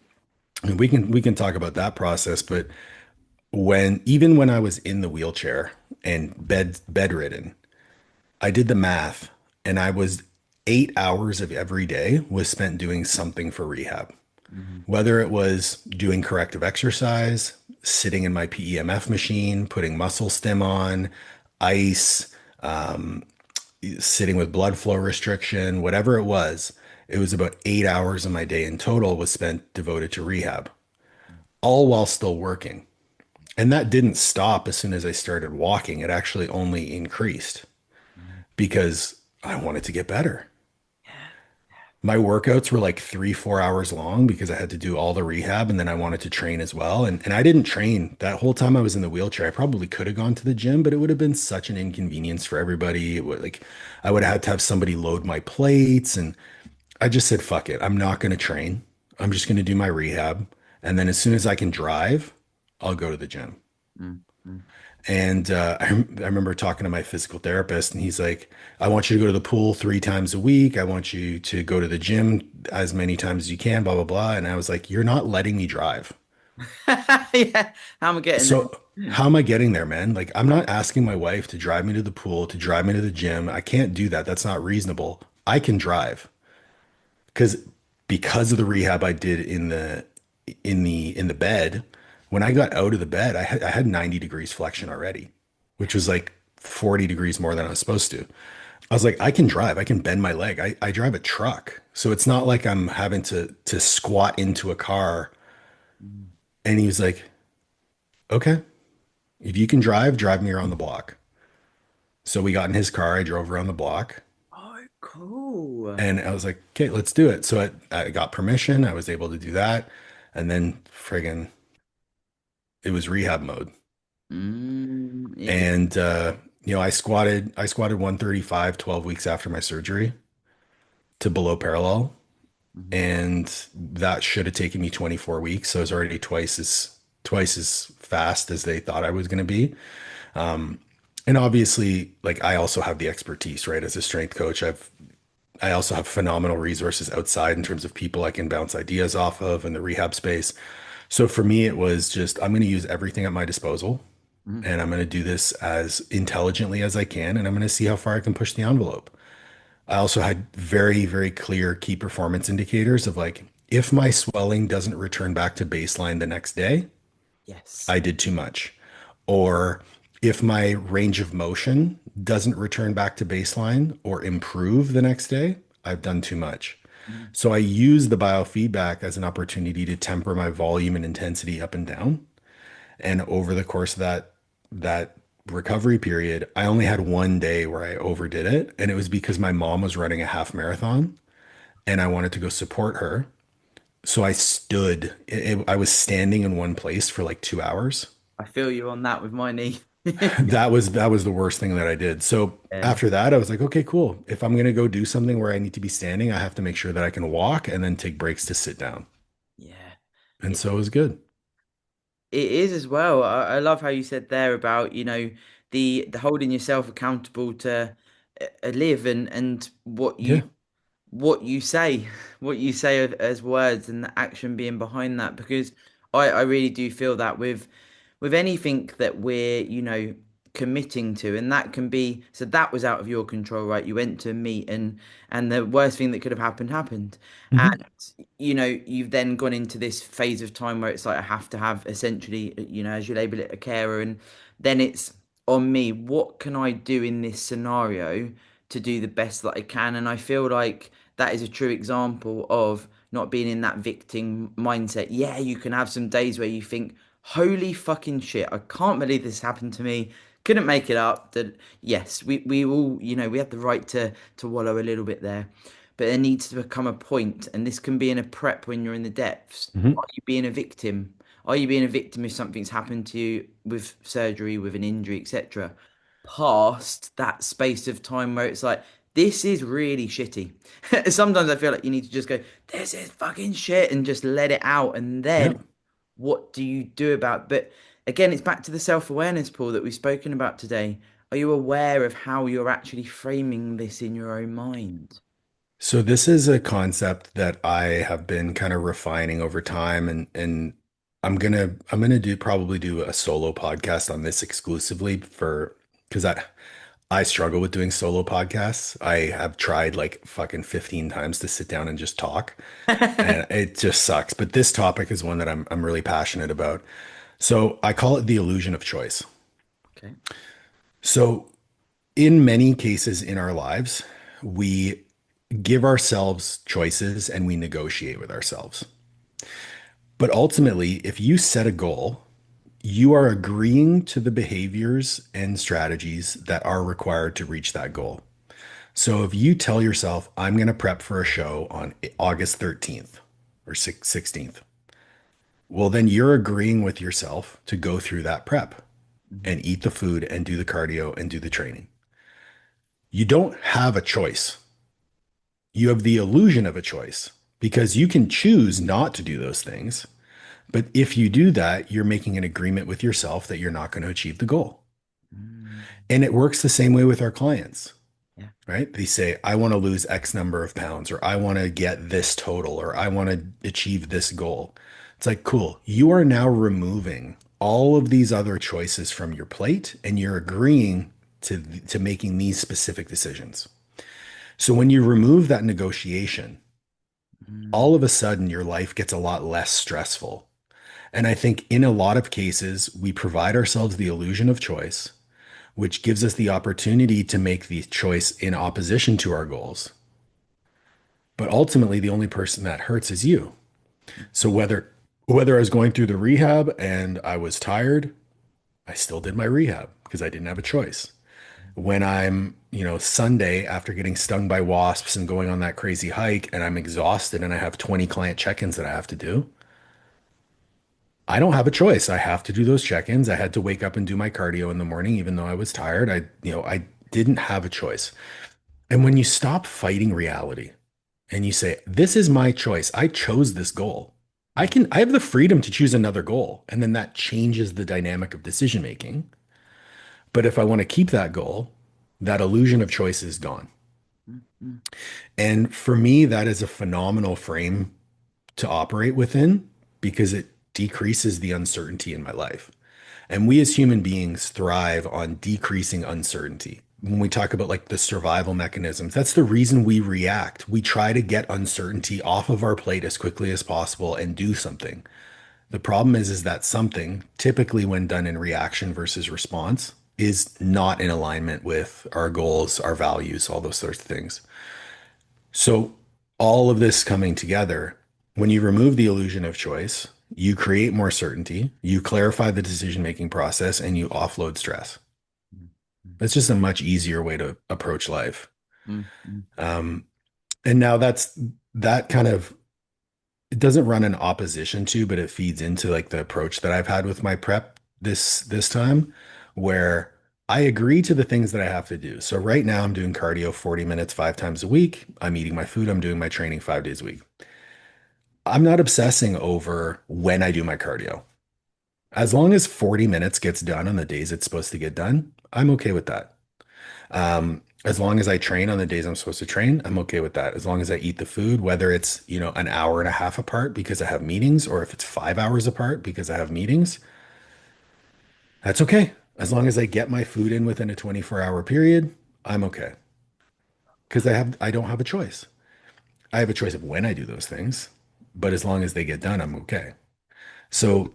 Speaker 2: we can talk about that process. But even when I was in the wheelchair and bedridden, I did the math and I was 8 hours of every day was spent doing something for rehab.
Speaker 1: Mhm.
Speaker 2: Whether it was doing corrective exercise, sitting in my PEMF machine, putting muscle stim on, ice, sitting with blood flow restriction, whatever it was about 8 hours of my day in total was spent devoted to rehab, all while still working. And that didn't stop as soon as I started walking. It actually only increased
Speaker 1: Mhm.
Speaker 2: because I wanted to get better.
Speaker 1: Yeah.
Speaker 2: My workouts were like 3, 4 hours long because I had to do all the rehab and then I wanted to train as well. And I didn't train that whole time I was in the wheelchair. I probably could have gone to the gym, but it would have been such an inconvenience for everybody. It would like I would have had to have somebody load my plates. And I just said, fuck it. I'm not going to train. I'm just going to do my rehab. And then as soon as I can drive, I'll go to the gym.
Speaker 1: Mm, mm,
Speaker 2: And I remember talking to my physical therapist, and he's like, I want you to go to the pool 3 times a week. I want you to go to the gym as many times as you can, blah, blah, blah. And I was like, you're not letting me drive.
Speaker 1: Yeah, how am I getting
Speaker 2: So
Speaker 1: there?
Speaker 2: how am I getting there, man? Like, I'm not asking my wife to drive me to the pool, to drive me to the gym. I can't do that. That's not reasonable. I can drive because because of the rehab I did in the bed, when I got out of the bed, I had 90 degrees flexion already, which was like 40 degrees more than I was supposed to. I was like, I can drive, I can bend my leg. I drive a truck. So it's not like I'm having to squat into a car.
Speaker 1: Mm.
Speaker 2: And he was like, okay, if you can drive, drive me around the block. So we got in his car, I drove around the block.
Speaker 1: Oh, cool.
Speaker 2: And I was like, okay, let's do it. So I got permission. I was able to do that. And then friggin' it was rehab mode.
Speaker 1: It,
Speaker 2: And I squatted 135 12 weeks after my surgery to below parallel.
Speaker 1: mhm.
Speaker 2: And that should have taken me 24 weeks. So I was already twice as fast as they thought I was going to be. And obviously, like I also have the expertise, right? As a strength coach, I also have phenomenal resources outside in terms of people I can bounce ideas off of in the rehab space. So for me, it was just I'm going to use everything at my disposal
Speaker 1: Mhm.
Speaker 2: and I'm going to do this as intelligently as I can and I'm going to see how far I can push the envelope. I also had very, very clear key performance indicators of like if my swelling doesn't return back to baseline the next day,
Speaker 1: Yes.
Speaker 2: I did too much. Or if my range of motion doesn't return back to baseline or improve the next day, I've done too much.
Speaker 1: Mhm.
Speaker 2: So I use the biofeedback as an opportunity to temper my volume and intensity up and down. And over the course of that recovery period, I only had one day where I overdid it, and it was because my mom was running a half marathon and I wanted to go support her. So I stood, I was standing in one place for like 2 hours.
Speaker 1: I feel you on that with my knee.
Speaker 2: That was the worst thing that I did. So
Speaker 1: Yeah,
Speaker 2: after that, I was like, okay, cool. If I'm gonna go do something where I need to be standing, I have to make sure that I can walk and then take breaks to sit down.
Speaker 1: yeah.
Speaker 2: And so it was good.
Speaker 1: It is as well. I love how you said there about, the holding yourself accountable to live and
Speaker 2: Yeah.
Speaker 1: what you say, what you say as words and the action being behind that. Because I really do feel that with anything that we're, committing to, and that can be so that was out of your control, right? You went to meet and the worst thing that could have happened happened.
Speaker 2: Hmm.
Speaker 1: And you've then gone into this phase of time where it's like I have to have essentially, as you label it, a carer, and then it's on me. What can I do in this scenario to do the best that I can. And I feel like that is a true example of not being in that victim mindset. Yeah, you can have some days where you think, holy fucking shit, I can't believe this happened to me. Couldn't make it up. That yes, we all, we have the right to wallow a little bit there. But there needs to become a point, and this can be in a prep when you're in the depths. Are
Speaker 2: Mhm.
Speaker 1: you being a victim? Are you being a victim if something's happened to you with surgery, with an injury, etc.? Past that space of time where it's like, this is really shitty. Sometimes I feel like you need to just go, this is fucking shit, and just let it out. And then
Speaker 2: Yeah.
Speaker 1: what do you do about? But again, it's back to the self-awareness, Paul, that we've spoken about today. Are you aware of how you're actually framing this in your own mind?
Speaker 2: So this is a concept that I have been kind of refining over time and I'm gonna do probably do a solo podcast on this exclusively for because I struggle with doing solo podcasts. I have tried like fucking 15 times to sit down and just talk and it just sucks. But this topic is one that I'm really passionate about. So I call it the illusion of choice.
Speaker 1: Okay.
Speaker 2: So in many cases in our lives, we give ourselves choices and we negotiate with ourselves. But ultimately, if you set a goal, you are agreeing to the behaviors and strategies that are required to reach that goal. So if you tell yourself, I'm going to prep for a show on August 13th or 16th, well, then you're agreeing with yourself to go through that prep
Speaker 1: Mhm.
Speaker 2: and eat the food and do the cardio and do the training. You don't have a choice. You have the illusion of a choice because you can choose not to do those things. But if you do that, you're making an agreement with yourself that you're not going to achieve the goal.
Speaker 1: Mm.
Speaker 2: And it works the same way with our clients,
Speaker 1: Yeah.
Speaker 2: right? They say, I want to lose X number of pounds, or I want to get this total, or I want to achieve this goal. It's like, cool. You are now removing all of these other choices from your plate and you're agreeing to making these specific decisions. So when you remove that negotiation,
Speaker 1: Mm.
Speaker 2: all of a sudden your life gets a lot less stressful. And I think in a lot of cases, we provide ourselves the illusion of choice, which gives us the opportunity to make the choice in opposition to our goals. But ultimately, the only person that hurts is you. So whether I was going through the rehab and I was tired, I still did my rehab because I didn't have a choice. When I'm, Sunday after getting stung by wasps and going on that crazy hike and I'm exhausted and I have 20 client check-ins that I have to do, I don't have a choice. I have to do those check-ins. I had to wake up and do my cardio in the morning, even though I was tired. I didn't have a choice. And when you stop fighting reality and you say, this is my choice, I chose this goal. I have the freedom to choose another goal. And then that changes the dynamic of decision making. But if I want to keep that goal, that illusion of choice is gone.
Speaker 1: Mm. Mm.
Speaker 2: And for me, that is a phenomenal frame to operate within because it decreases the uncertainty in my life. And we as human beings thrive on decreasing uncertainty. When we talk about like the survival mechanisms, that's the reason we react. We try to get uncertainty off of our plate as quickly as possible and do something. The problem is that something, typically when done in reaction versus response, is not in alignment with our goals, our values, all those sorts of things. So, all of this coming together, when you remove the illusion of choice, you create more certainty, you clarify the decision making process, and you offload stress.
Speaker 1: Mm.
Speaker 2: That's just a much easier way to approach life.
Speaker 1: Mm. Mm.
Speaker 2: Um, and now that kind of it doesn't run in opposition to, but it feeds into like the approach that I've had with my prep this time, where I agree to the things that I have to do. So right now I'm doing cardio 40 minutes 5 times a week. I'm eating my food. I'm doing my training 5 days a week. I'm not obsessing over when I do my cardio. As long as 40 minutes gets done on the days it's supposed to get done, I'm okay with that. As long as I train on the days I'm supposed to train, I'm okay with that. As long as I eat the food, whether it's, an hour and a half apart because I have meetings, or if it's 5 hours apart because I have meetings, that's okay. As long as I get my food in within a 24-hour period, I'm okay. Because I don't have a choice. I have a choice of when I do those things, but as long as they get done, I'm okay. So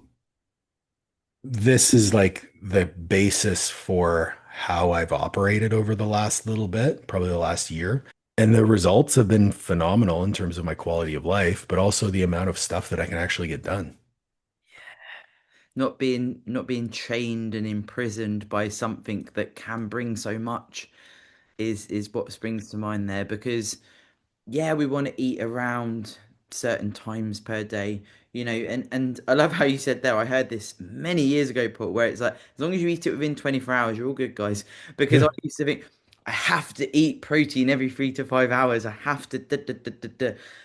Speaker 2: this is like the basis for how I've operated over the last little bit, probably the last year. And the results have been phenomenal in terms of my quality of life, but also the amount of stuff that I can actually get done.
Speaker 1: Not being chained and imprisoned by something that can bring so much is what springs to mind there because yeah, we want to eat around certain times per day, and I love how you said there. I heard this many years ago, Paul, where it's like as long as you eat it within 24 hours, you're all good, guys. Because
Speaker 2: Yeah.
Speaker 1: I used to think I have to eat protein every 3 to 5 hours. I have to,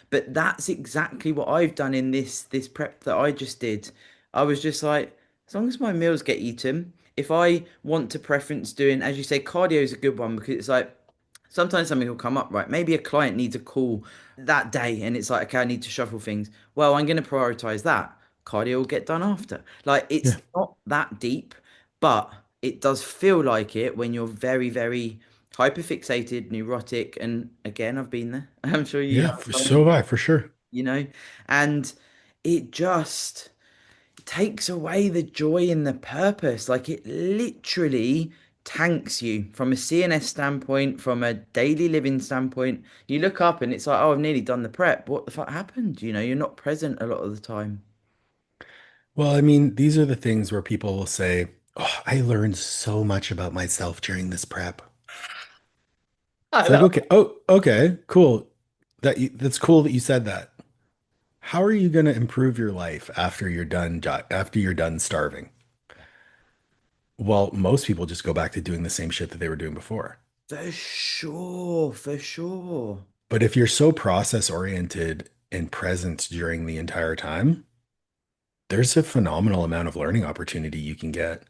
Speaker 1: but that's exactly what I've done in this prep that I just did. I was just like, as long as my meals get eaten, if I want to preference doing, as you say, cardio is a good one because it's like sometimes something will come up, right? Maybe a client needs a call that day and it's like, okay, I need to shuffle things. Well, I'm going to prioritize that. Cardio will get done after. Like, it's
Speaker 2: Yeah.
Speaker 1: not that deep, but it does feel like it when you're very, very hyperfixated, neurotic. And again, I've been there. I'm sure you
Speaker 2: Yeah.
Speaker 1: have,
Speaker 2: So have I, for sure.
Speaker 1: you know, and it just takes away the joy and the purpose. Like it literally tanks you from a CNS standpoint, from a daily living standpoint. You look up and it's like, oh, I've nearly done the prep. What the fuck happened? You're not present a lot of the time.
Speaker 2: Well, I mean, these are the things where people will say, "Oh, I learned so much about myself during this prep."
Speaker 1: I
Speaker 2: It's like,
Speaker 1: know.
Speaker 2: okay, oh, okay, cool. That's cool that you said that. How are you going to improve your life after you're done after you're done starving? Well, most people just go back to doing the same shit that they were doing before.
Speaker 1: For sure, for sure.
Speaker 2: But if you're so process oriented and present during the entire time, there's a phenomenal amount of learning opportunity you can get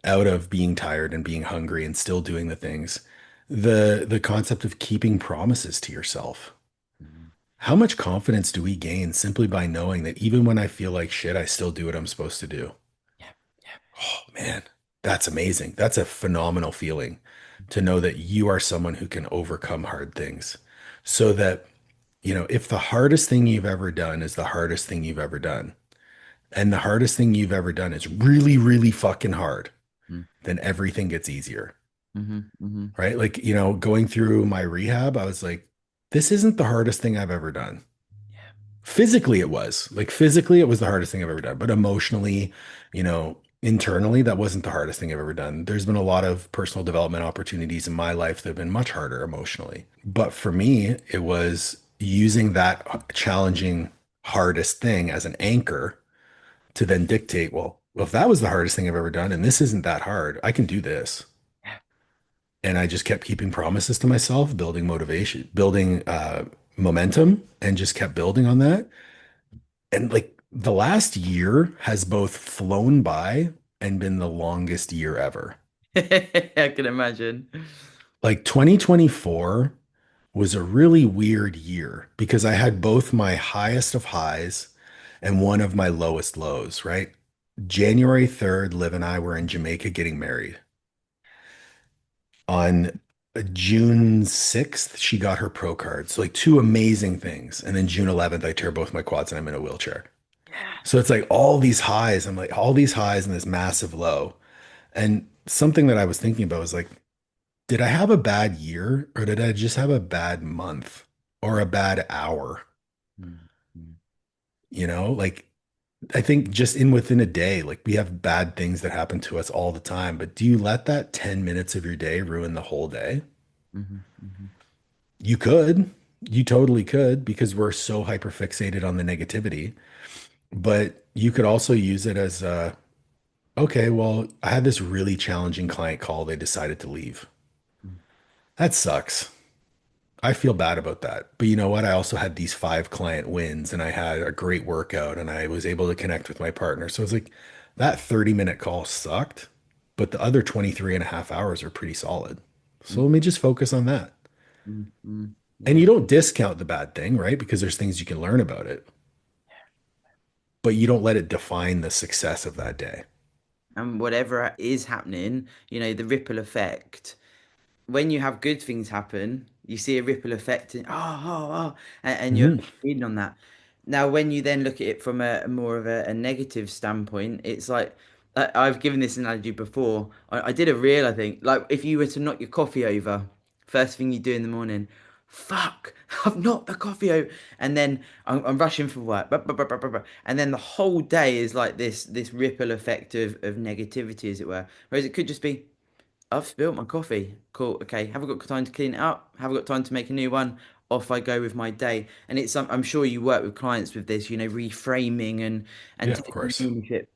Speaker 2: out of being tired and being hungry and still doing the things. The concept of keeping promises to yourself.
Speaker 1: Mhm.
Speaker 2: How much confidence do we gain simply by knowing that even when I feel like shit, I still do what I'm supposed to do?
Speaker 1: Yeah, yeah.
Speaker 2: Oh man, that's amazing. That's a phenomenal feeling to know that you are someone who can overcome hard things. So that, if the hardest thing you've ever done is the hardest thing you've ever done, and the hardest thing you've ever done is really, really fucking hard, then everything gets easier,
Speaker 1: Mm-hmm, mm-hmm.
Speaker 2: right? Like, going through my rehab, I was like, this isn't the hardest thing I've ever done.
Speaker 1: Yeah.
Speaker 2: Physically, it was like physically, it was the hardest thing I've ever done, but emotionally, internally, that wasn't the hardest thing I've ever done. There's been a lot of personal development opportunities in my life that have been much harder emotionally. But for me, it was using that challenging, hardest thing as an anchor to then dictate, well, if that was the hardest thing I've ever done, and this isn't that hard, I can do this.
Speaker 1: Yeah.
Speaker 2: And I just kept keeping promises to myself, building motivation, building momentum, and just kept building on that. And like the last year has both flown by and been the longest year ever.
Speaker 1: I can imagine.
Speaker 2: Like 2024 was a really weird year because I had both my highest of highs and one of my lowest lows, right? January 3rd, Liv and I were in Jamaica getting married. On June 6th, she got her pro card. So like two amazing things. And then June 11th, I tear both my quads and I'm in a wheelchair.
Speaker 1: Yeah.
Speaker 2: So it's like all these highs. I'm like all these highs and this massive low. And something that I was thinking about was like, did I have a bad year or did I just have a bad month or a bad hour?
Speaker 1: Mm-hmm.
Speaker 2: Like I think just in within a day, like we have bad things that happen to us all the time. But do you let that 10 minutes of your day ruin the whole day?
Speaker 1: Mm-hmm. Mm-hmm.
Speaker 2: You could. You totally could because we're so hyper fixated on the negativity. But you could also use it as okay, well, I had this really challenging client call. They decided to leave. That sucks. I feel bad about that. But you know what? I also had these 5 client wins and I had a great workout and I was able to connect with my partner. So it's like that 30-minute call sucked, but the other 23 and a half hours are pretty solid. So let me just focus on that.
Speaker 1: Mm-hmm.
Speaker 2: And
Speaker 1: Yeah.
Speaker 2: you don't discount the bad thing, right? Because there's things you can learn about it, but you don't let it define the success of that day.
Speaker 1: And whatever is happening, the ripple effect. When you have good things happen, you see a ripple effect and and you're
Speaker 2: Mhm.
Speaker 1: reading on that. Now, when you then look at it from a more of a negative standpoint, it's like I've given this analogy before. I did a reel, I think. Like if you were to knock your coffee over, first thing you do in the morning, fuck, I've knocked the coffee over, and then I'm rushing for work, and then the whole day is like this ripple effect of negativity, as it were. Whereas it could just be, I've spilled my coffee. Cool. Okay. Haven't got time to clean it up. Haven't got time to make a new one. Off I go with my day. And I'm sure you work with clients with this, reframing and
Speaker 2: Yeah, of
Speaker 1: taking
Speaker 2: course.
Speaker 1: ownership,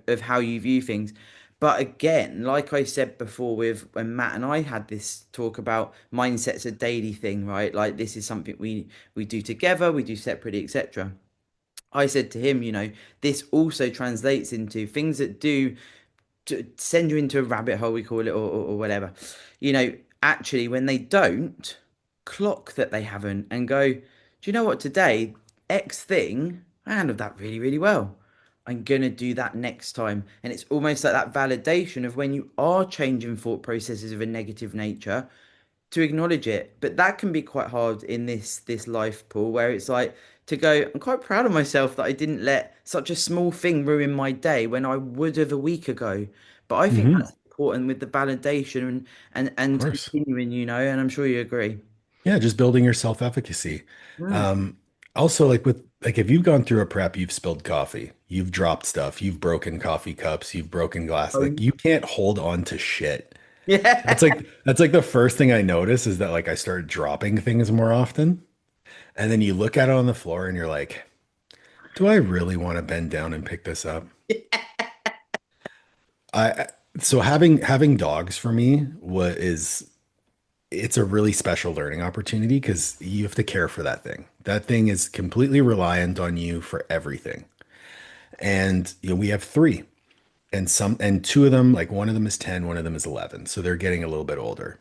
Speaker 1: of how you view things. But again, like I said before, with when Matt and I had this talk about mindset's a daily thing, right? Like this is something we do together, we do separately, etc. I said to him, this also translates into things that do to send you into a rabbit hole, we call it, or whatever. You know, actually, when they don't, clock that they haven't and go, do you know what, today, X thing, I handled that really, really well. I'm going to do that next time. And it's almost like that validation of when you are changing thought processes of a negative nature to acknowledge it. But that can be quite hard in this life, Paul, where it's like to go, I'm quite proud of myself that I didn't let such a small thing ruin my day when I would have a week ago. But I think
Speaker 2: Hmm.
Speaker 1: that's important with the validation
Speaker 2: Of
Speaker 1: and
Speaker 2: course.
Speaker 1: continuing, and I'm sure you agree.
Speaker 2: Yeah, just building your self-efficacy.
Speaker 1: Mm.
Speaker 2: Um, Also, like if you've gone through a prep, you've spilled coffee, you've dropped stuff, you've broken coffee cups, you've broken glass. Like
Speaker 1: Oh,
Speaker 2: you can't hold on to shit.
Speaker 1: yeah.
Speaker 2: That's like the first thing I notice is that like I start dropping things more often. And then you look at it on the floor and you're like, do I really want to bend down and pick this up? I so having dogs for me what is it's a really special learning opportunity because you have to care for that thing. That thing is completely reliant on you for everything. And we have three, and two of them, like one of them is 10, one of them is 11. So they're getting a little bit older.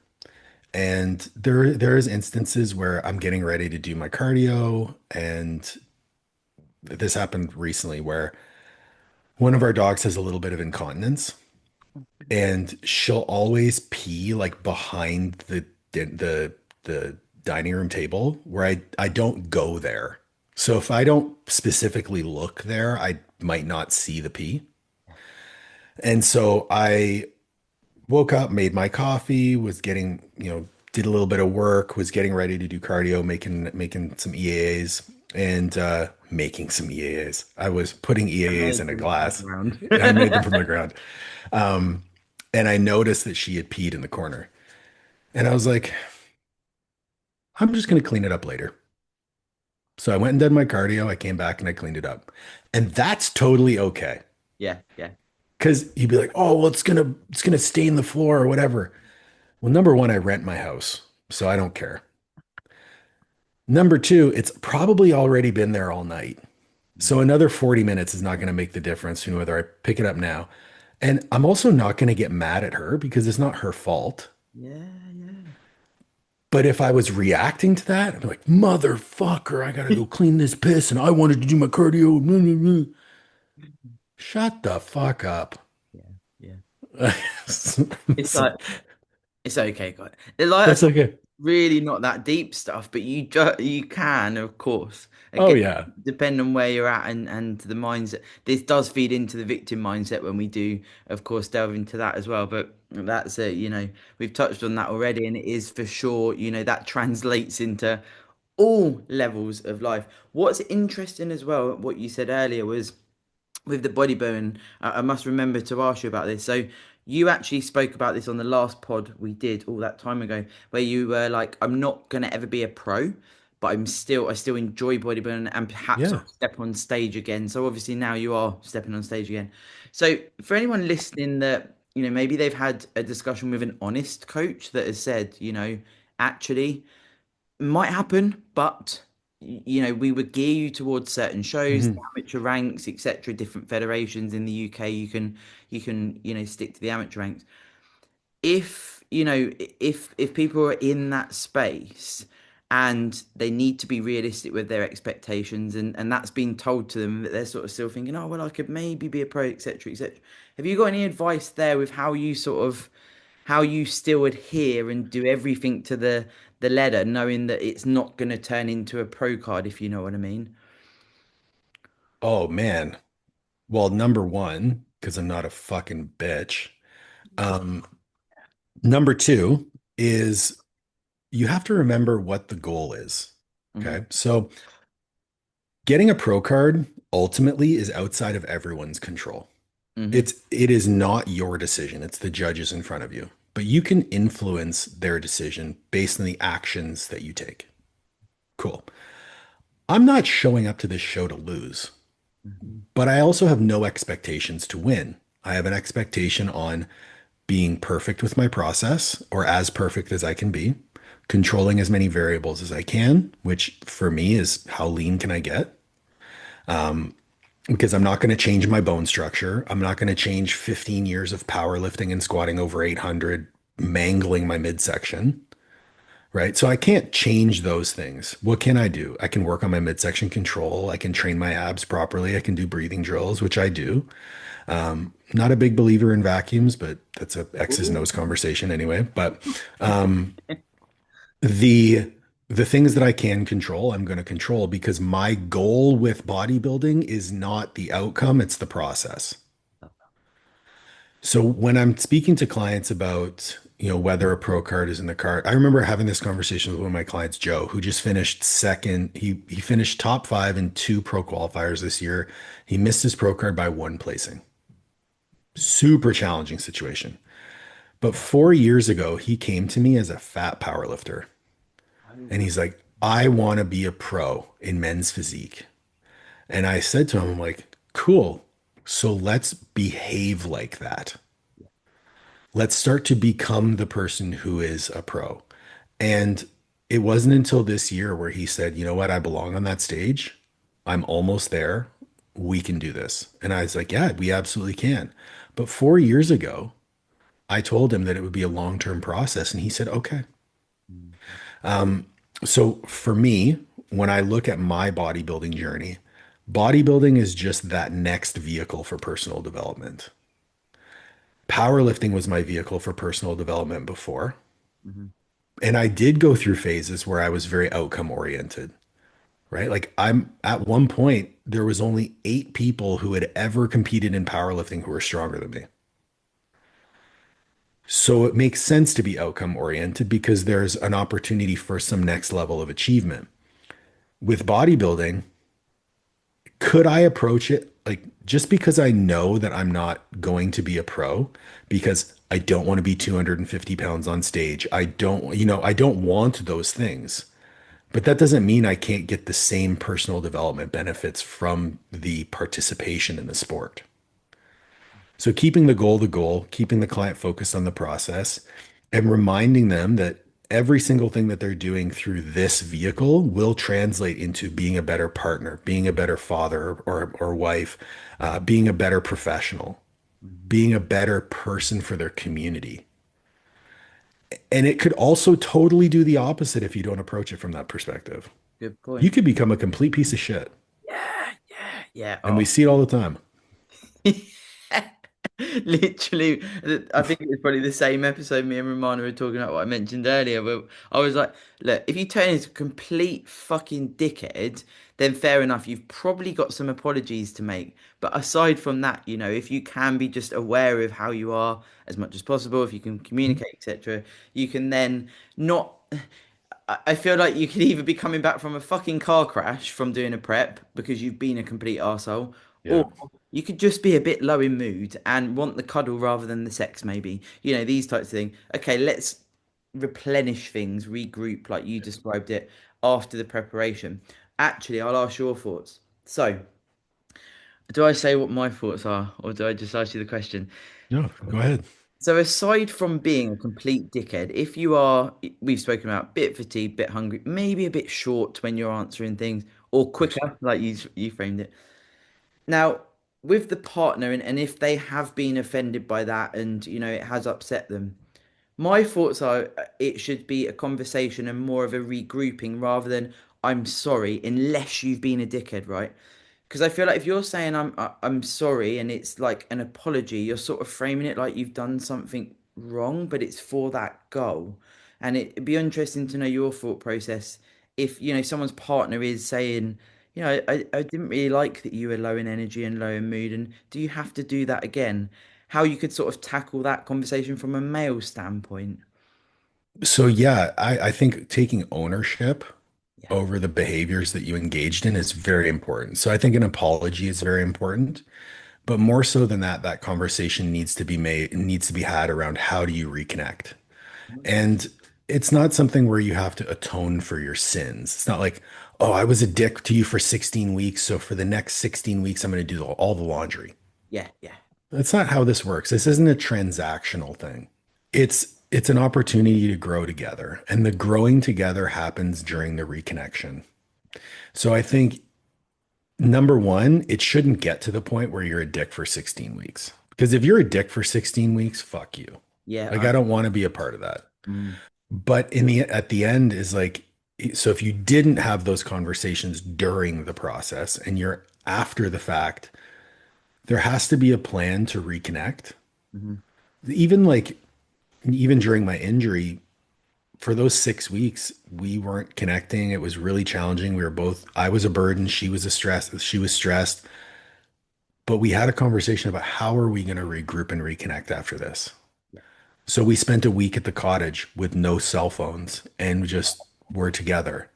Speaker 2: And there is instances where I'm getting ready to do my cardio, and this happened recently where one of our dogs has a little bit of incontinence, and she'll always pee like behind the dining room table where I don't go there. So if I don't specifically look there, I might not see the pee. And so I woke up, made my coffee, was getting, did a little bit of work, was getting ready to do cardio, making some EAAs and making some EAAs. I was putting
Speaker 1: I
Speaker 2: EAAs in
Speaker 1: made
Speaker 2: a
Speaker 1: them from the
Speaker 2: glass.
Speaker 1: ground.
Speaker 2: I made them from the ground. Um, and I noticed that she had peed in the corner. And I was like, I'm just going to clean it up later. So I went and did my cardio. I came back and I cleaned it up. And that's totally okay.
Speaker 1: Yeah, yeah.
Speaker 2: Because you'd be like, oh, well, it's gonna stain the floor or whatever. Well, number one, I rent my house, so I don't care. Number two, it's probably already been there all night. So another 40 minutes is not going to make the difference, whether I pick it up now. And I'm also not going to get mad at her because it's not her fault.
Speaker 1: Yeah, yeah.
Speaker 2: But if I was reacting to that, I'd be like, motherfucker, I gotta go clean this piss and I wanted to do my cardio. Shut the fuck up.
Speaker 1: Yeah, yeah. It's
Speaker 2: So,
Speaker 1: like it's okay, guys. Like I
Speaker 2: that's
Speaker 1: said,
Speaker 2: okay.
Speaker 1: really not that deep stuff, but you can, of course,
Speaker 2: Oh,
Speaker 1: again,
Speaker 2: yeah.
Speaker 1: depend on where you're at and the mindset. This does feed into the victim mindset when we do, of course, delve into that as well. But that's it, we've touched on that already, and it is for sure, that translates into all levels of life. What's interesting as well, what you said earlier was with the bodybuilding, I must remember to ask you about this. So you actually spoke about this on the last pod we did all that time ago, where you were like, "I'm not gonna ever be a pro, but I still enjoy bodybuilding, and perhaps
Speaker 2: Yeah.
Speaker 1: I'll step on stage again." So obviously now you are stepping on stage again. So for anyone listening that maybe they've had a discussion with an honest coach that has said, actually might happen, but we would gear you towards certain shows, the
Speaker 2: Mhm.
Speaker 1: amateur ranks, etc. Different federations in the UK, you can stick to the amateur ranks. If people are in that space and they need to be realistic with their expectations, and that's been told to them, that they're sort of still thinking, oh well, I could maybe be a pro, etc., etc. Have you got any advice there with how you still adhere and do everything to the letter, knowing that it's not going to turn into a pro card, if you know what I mean?
Speaker 2: Oh, man. Well, number one. because I'm not a fucking bitch. Um, Number two is you have to remember what the goal is.
Speaker 1: Hmm.
Speaker 2: Okay. So getting a pro card ultimately is outside of everyone's control.
Speaker 1: Hmm.
Speaker 2: It is not your decision. It's the judges in front of you. But you can influence their decision based on the actions that you take. Cool. I'm not showing up to this show to lose,
Speaker 1: Hmm.
Speaker 2: but I also have no expectations to win. I have an expectation on being perfect with my process or as perfect as I can be, controlling as many variables as I can, which for me is how lean can I get? Because I'm not going to change my bone structure. I'm not going to change 15 years of powerlifting and squatting over 800, mangling my midsection, right? So I can't change those things. What can I do? I can work on my midsection control. I can train my abs properly. I can do breathing drills, which I do. Not a big believer in vacuums, but that's a X's and
Speaker 1: Ooh.
Speaker 2: O's conversation anyway. But um, the the things that I can control, I'm going to control because my goal with bodybuilding is not the outcome, it's the process. So when I'm speaking to clients about, whether a pro card is in the card, I remember having this conversation with one of my clients, Joe, who just finished second. He finished top five in two pro qualifiers this year. He missed his pro card by one placing. Super challenging situation. But 4 years ago, he came to me as a fat powerlifter. And
Speaker 1: Oh,
Speaker 2: he's like, I want to be a pro in men's physique. And I said to him, I'm like, cool. So let's behave like that. Let's start to become the person who is a pro. And it wasn't until this year where he said, you know what? I belong on that stage. I'm almost there. We can do this. And I was like, yeah, we absolutely can. But 4 years ago, I told him that it would be a long-term process. And he said, okay.
Speaker 1: mhm.
Speaker 2: So for me, when I look at my bodybuilding journey, bodybuilding is just that next vehicle for personal development. Powerlifting was my vehicle for personal development before.
Speaker 1: Mhm.
Speaker 2: And I did go through phases where I was very outcome oriented, right? Like I'm at one point, there was only 8 people who had ever competed in powerlifting who were stronger than me. So it makes sense to be outcome oriented because there's an opportunity for some next level of achievement. With bodybuilding, could I approach it like just because I know that I'm not going to be a pro because I don't want to be 250 pounds on stage. I don't want those things. But that doesn't mean I can't get the same personal development benefits from the participation in the sport. So keeping the goal, keeping the client focused on the process, and reminding them that every single thing that they're doing through this vehicle will translate into being a better partner, being a better father or wife, being a better professional,
Speaker 1: Mhm.
Speaker 2: being a better person for their community. And it could also totally do the opposite if you don't approach it from that perspective.
Speaker 1: Good
Speaker 2: You
Speaker 1: point.
Speaker 2: could become a complete piece of shit.
Speaker 1: Yeah, yeah, yeah.
Speaker 2: And
Speaker 1: Oh.
Speaker 2: we see it all the time.
Speaker 1: Literally, I think it was probably the same episode me and Romana were talking about what I mentioned earlier. But I was like, look, if you turn into a complete fucking dickhead, then fair enough. You've probably got some apologies to make. But aside from that, if you can be just aware of how you are as much as possible, if you can communicate, etc., you can then not. I feel like you could either be coming back from a fucking car crash from doing a prep because you've been a complete arsehole, or
Speaker 2: Yeah.
Speaker 1: you could just be a bit low in mood and want the cuddle rather than the sex, maybe. These types of things. Okay, let's replenish things, regroup like you described it after the preparation. Actually, I'll ask your thoughts. So, do I say what my thoughts are, or do I just ask you the question?
Speaker 2: No, go ahead.
Speaker 1: So aside from being a complete dickhead, if you are, we've spoken about bit fatigued, bit hungry, maybe a bit short when you're answering things, or quicker, like you framed it. Now, with the partner, and if they have been offended by that, and it has upset them, my thoughts are it should be a conversation and more of a regrouping rather than I'm sorry, unless you've been a dickhead, right? Because I feel like if you're saying I'm sorry and it's like an apology, you're sort of framing it like you've done something wrong, but it's for that goal. And it'd be interesting to know your thought process if someone's partner is saying, I didn't really like that you were low in energy and low in mood. And do you have to do that again? How you could sort of tackle that conversation from a male standpoint?
Speaker 2: So yeah, I think taking ownership
Speaker 1: Yeah.
Speaker 2: over the behaviors that you engaged in is very important. So I think an apology is very important, but more so than that, that conversation needs to be had around how do you reconnect? And it's not something where you have to atone for your sins. It's not like, oh, I was a dick to you for 16 weeks, so for the next 16 weeks, I'm going to do all the laundry.
Speaker 1: Yeah, yeah.
Speaker 2: That's not how this works. This isn't a transactional thing. It's an opportunity to grow together, and the growing together happens during the reconnection. So I think number one, it shouldn't get to the point where you're a dick for 16 weeks. Because if you're a dick for 16 weeks, fuck you.
Speaker 1: Yeah,
Speaker 2: Like I don't want to be a part of that.
Speaker 1: mm,
Speaker 2: But in the at the end is like, so if you didn't have those conversations during the process and you're after the fact, there has to be a plan to reconnect.
Speaker 1: mhm.
Speaker 2: Even like even during my injury, for those 6 weeks, we weren't connecting. It was really challenging. We were both, I was a burden, she was stressed. But we had a conversation about how are we going to regroup and reconnect after this.
Speaker 1: Yeah.
Speaker 2: So we spent a week at the cottage with no cell phones and just were together.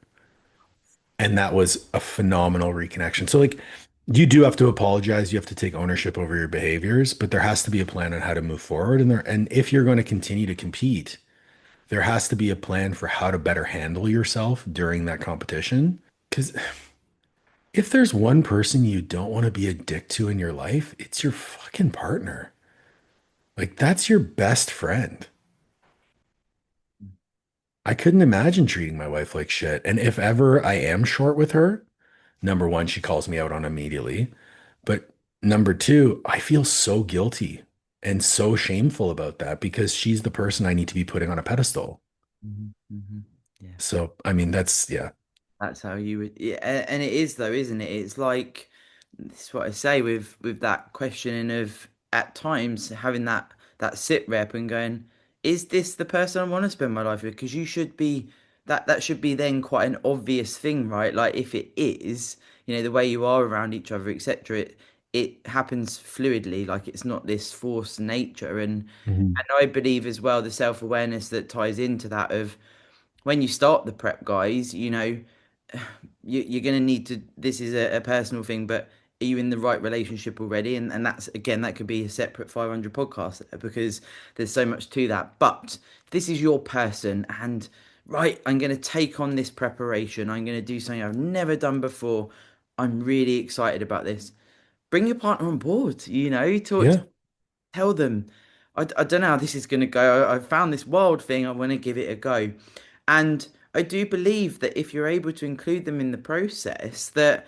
Speaker 2: And that was a phenomenal reconnection. So like you do have to apologize, you have to take ownership over your behaviors, but there has to be a plan on how to move forward. And if you're going to continue to compete, there has to be a plan for how to better handle yourself during that competition. Because if there's one person you don't want to be a dick to in your life, it's your fucking partner. Like that's your best friend. I couldn't imagine treating my wife like shit. And if ever I am short with her, number one, she calls me out on immediately. But number two, I feel so guilty and so shameful about that because she's the person I need to be putting on a pedestal.
Speaker 1: Mhm, mhm. Yeah.
Speaker 2: So, I mean, yeah.
Speaker 1: That's how you would, yeah, and it is though, isn't it? It's like this is what I say with that questioning of at times having that sit rep and going, is this the person I want to spend my life with? Because you should be that should be then quite an obvious thing, right? Like if it is, the way you are around each other, etc. It happens fluidly, like it's not this forced nature,
Speaker 2: Mhm.
Speaker 1: and I believe as well the self-awareness that ties into that of when you start the prep, guys, you're going to need to. This is a personal thing, but are you in the right relationship already? And that's again, that could be a separate 500 podcast because there's so much to that. But this is your person, and right, I'm going to take on this preparation. I'm going to do something I've never done before. I'm really excited about this. Bring your partner on board.
Speaker 2: Yeah.
Speaker 1: Tell them. I don't know how this is going to go. I found this wild thing. I want to give it a go. And I do believe that if you're able to include them in the process, that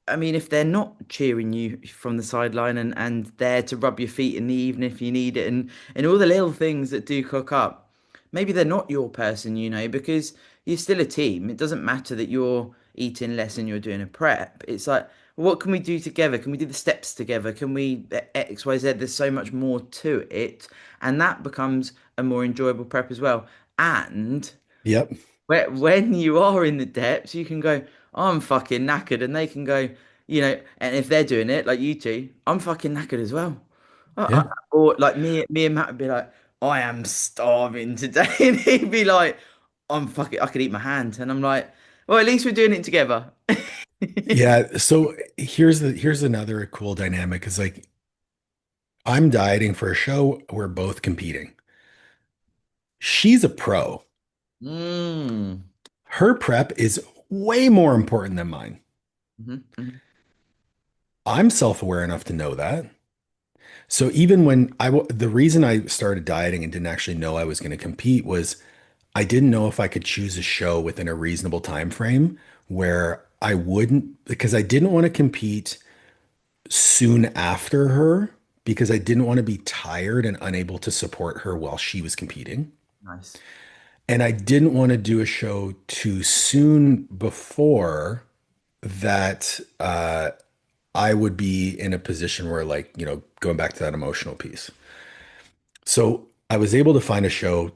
Speaker 1: I mean, if they're not cheering you from the sideline and there to rub your feet in the evening if you need it, and all the little things that do cook up, maybe they're not your person, because you're still a team. It doesn't matter that you're eating less and you're doing a prep. It's like, what can we do together? Can we do the steps together? Can we X, Y, Z? There's so much more to it, and that becomes a more enjoyable prep as well. And
Speaker 2: Yep.
Speaker 1: when you are in the depths, you can go, I'm fucking knackered, and they can go, and if they're doing it like you two, I'm fucking knackered as well.
Speaker 2: Yeah.
Speaker 1: Or like me and Matt would be like, I am starving today, and he'd be like, I'm fucking, I could eat my hand, and I'm like, well, at least we're doing it together.
Speaker 2: Yeah. So here's another cool dynamic is like I'm dieting for a show. We're both competing. She's a pro.
Speaker 1: Mm.
Speaker 2: Her prep is way more important than mine.
Speaker 1: Hmm, hmm.
Speaker 2: I'm self-aware enough to know that. So even when the reason I started dieting and didn't actually know I was going to compete was I didn't know if I could choose a show within a reasonable time frame where I wouldn't because I didn't want to compete soon after her because I didn't want to be tired and unable to support her while she was competing.
Speaker 1: Nice.
Speaker 2: And I didn't want to do a show too soon before that I would be in a position where, like, going back to that emotional piece. So I was able to find a show,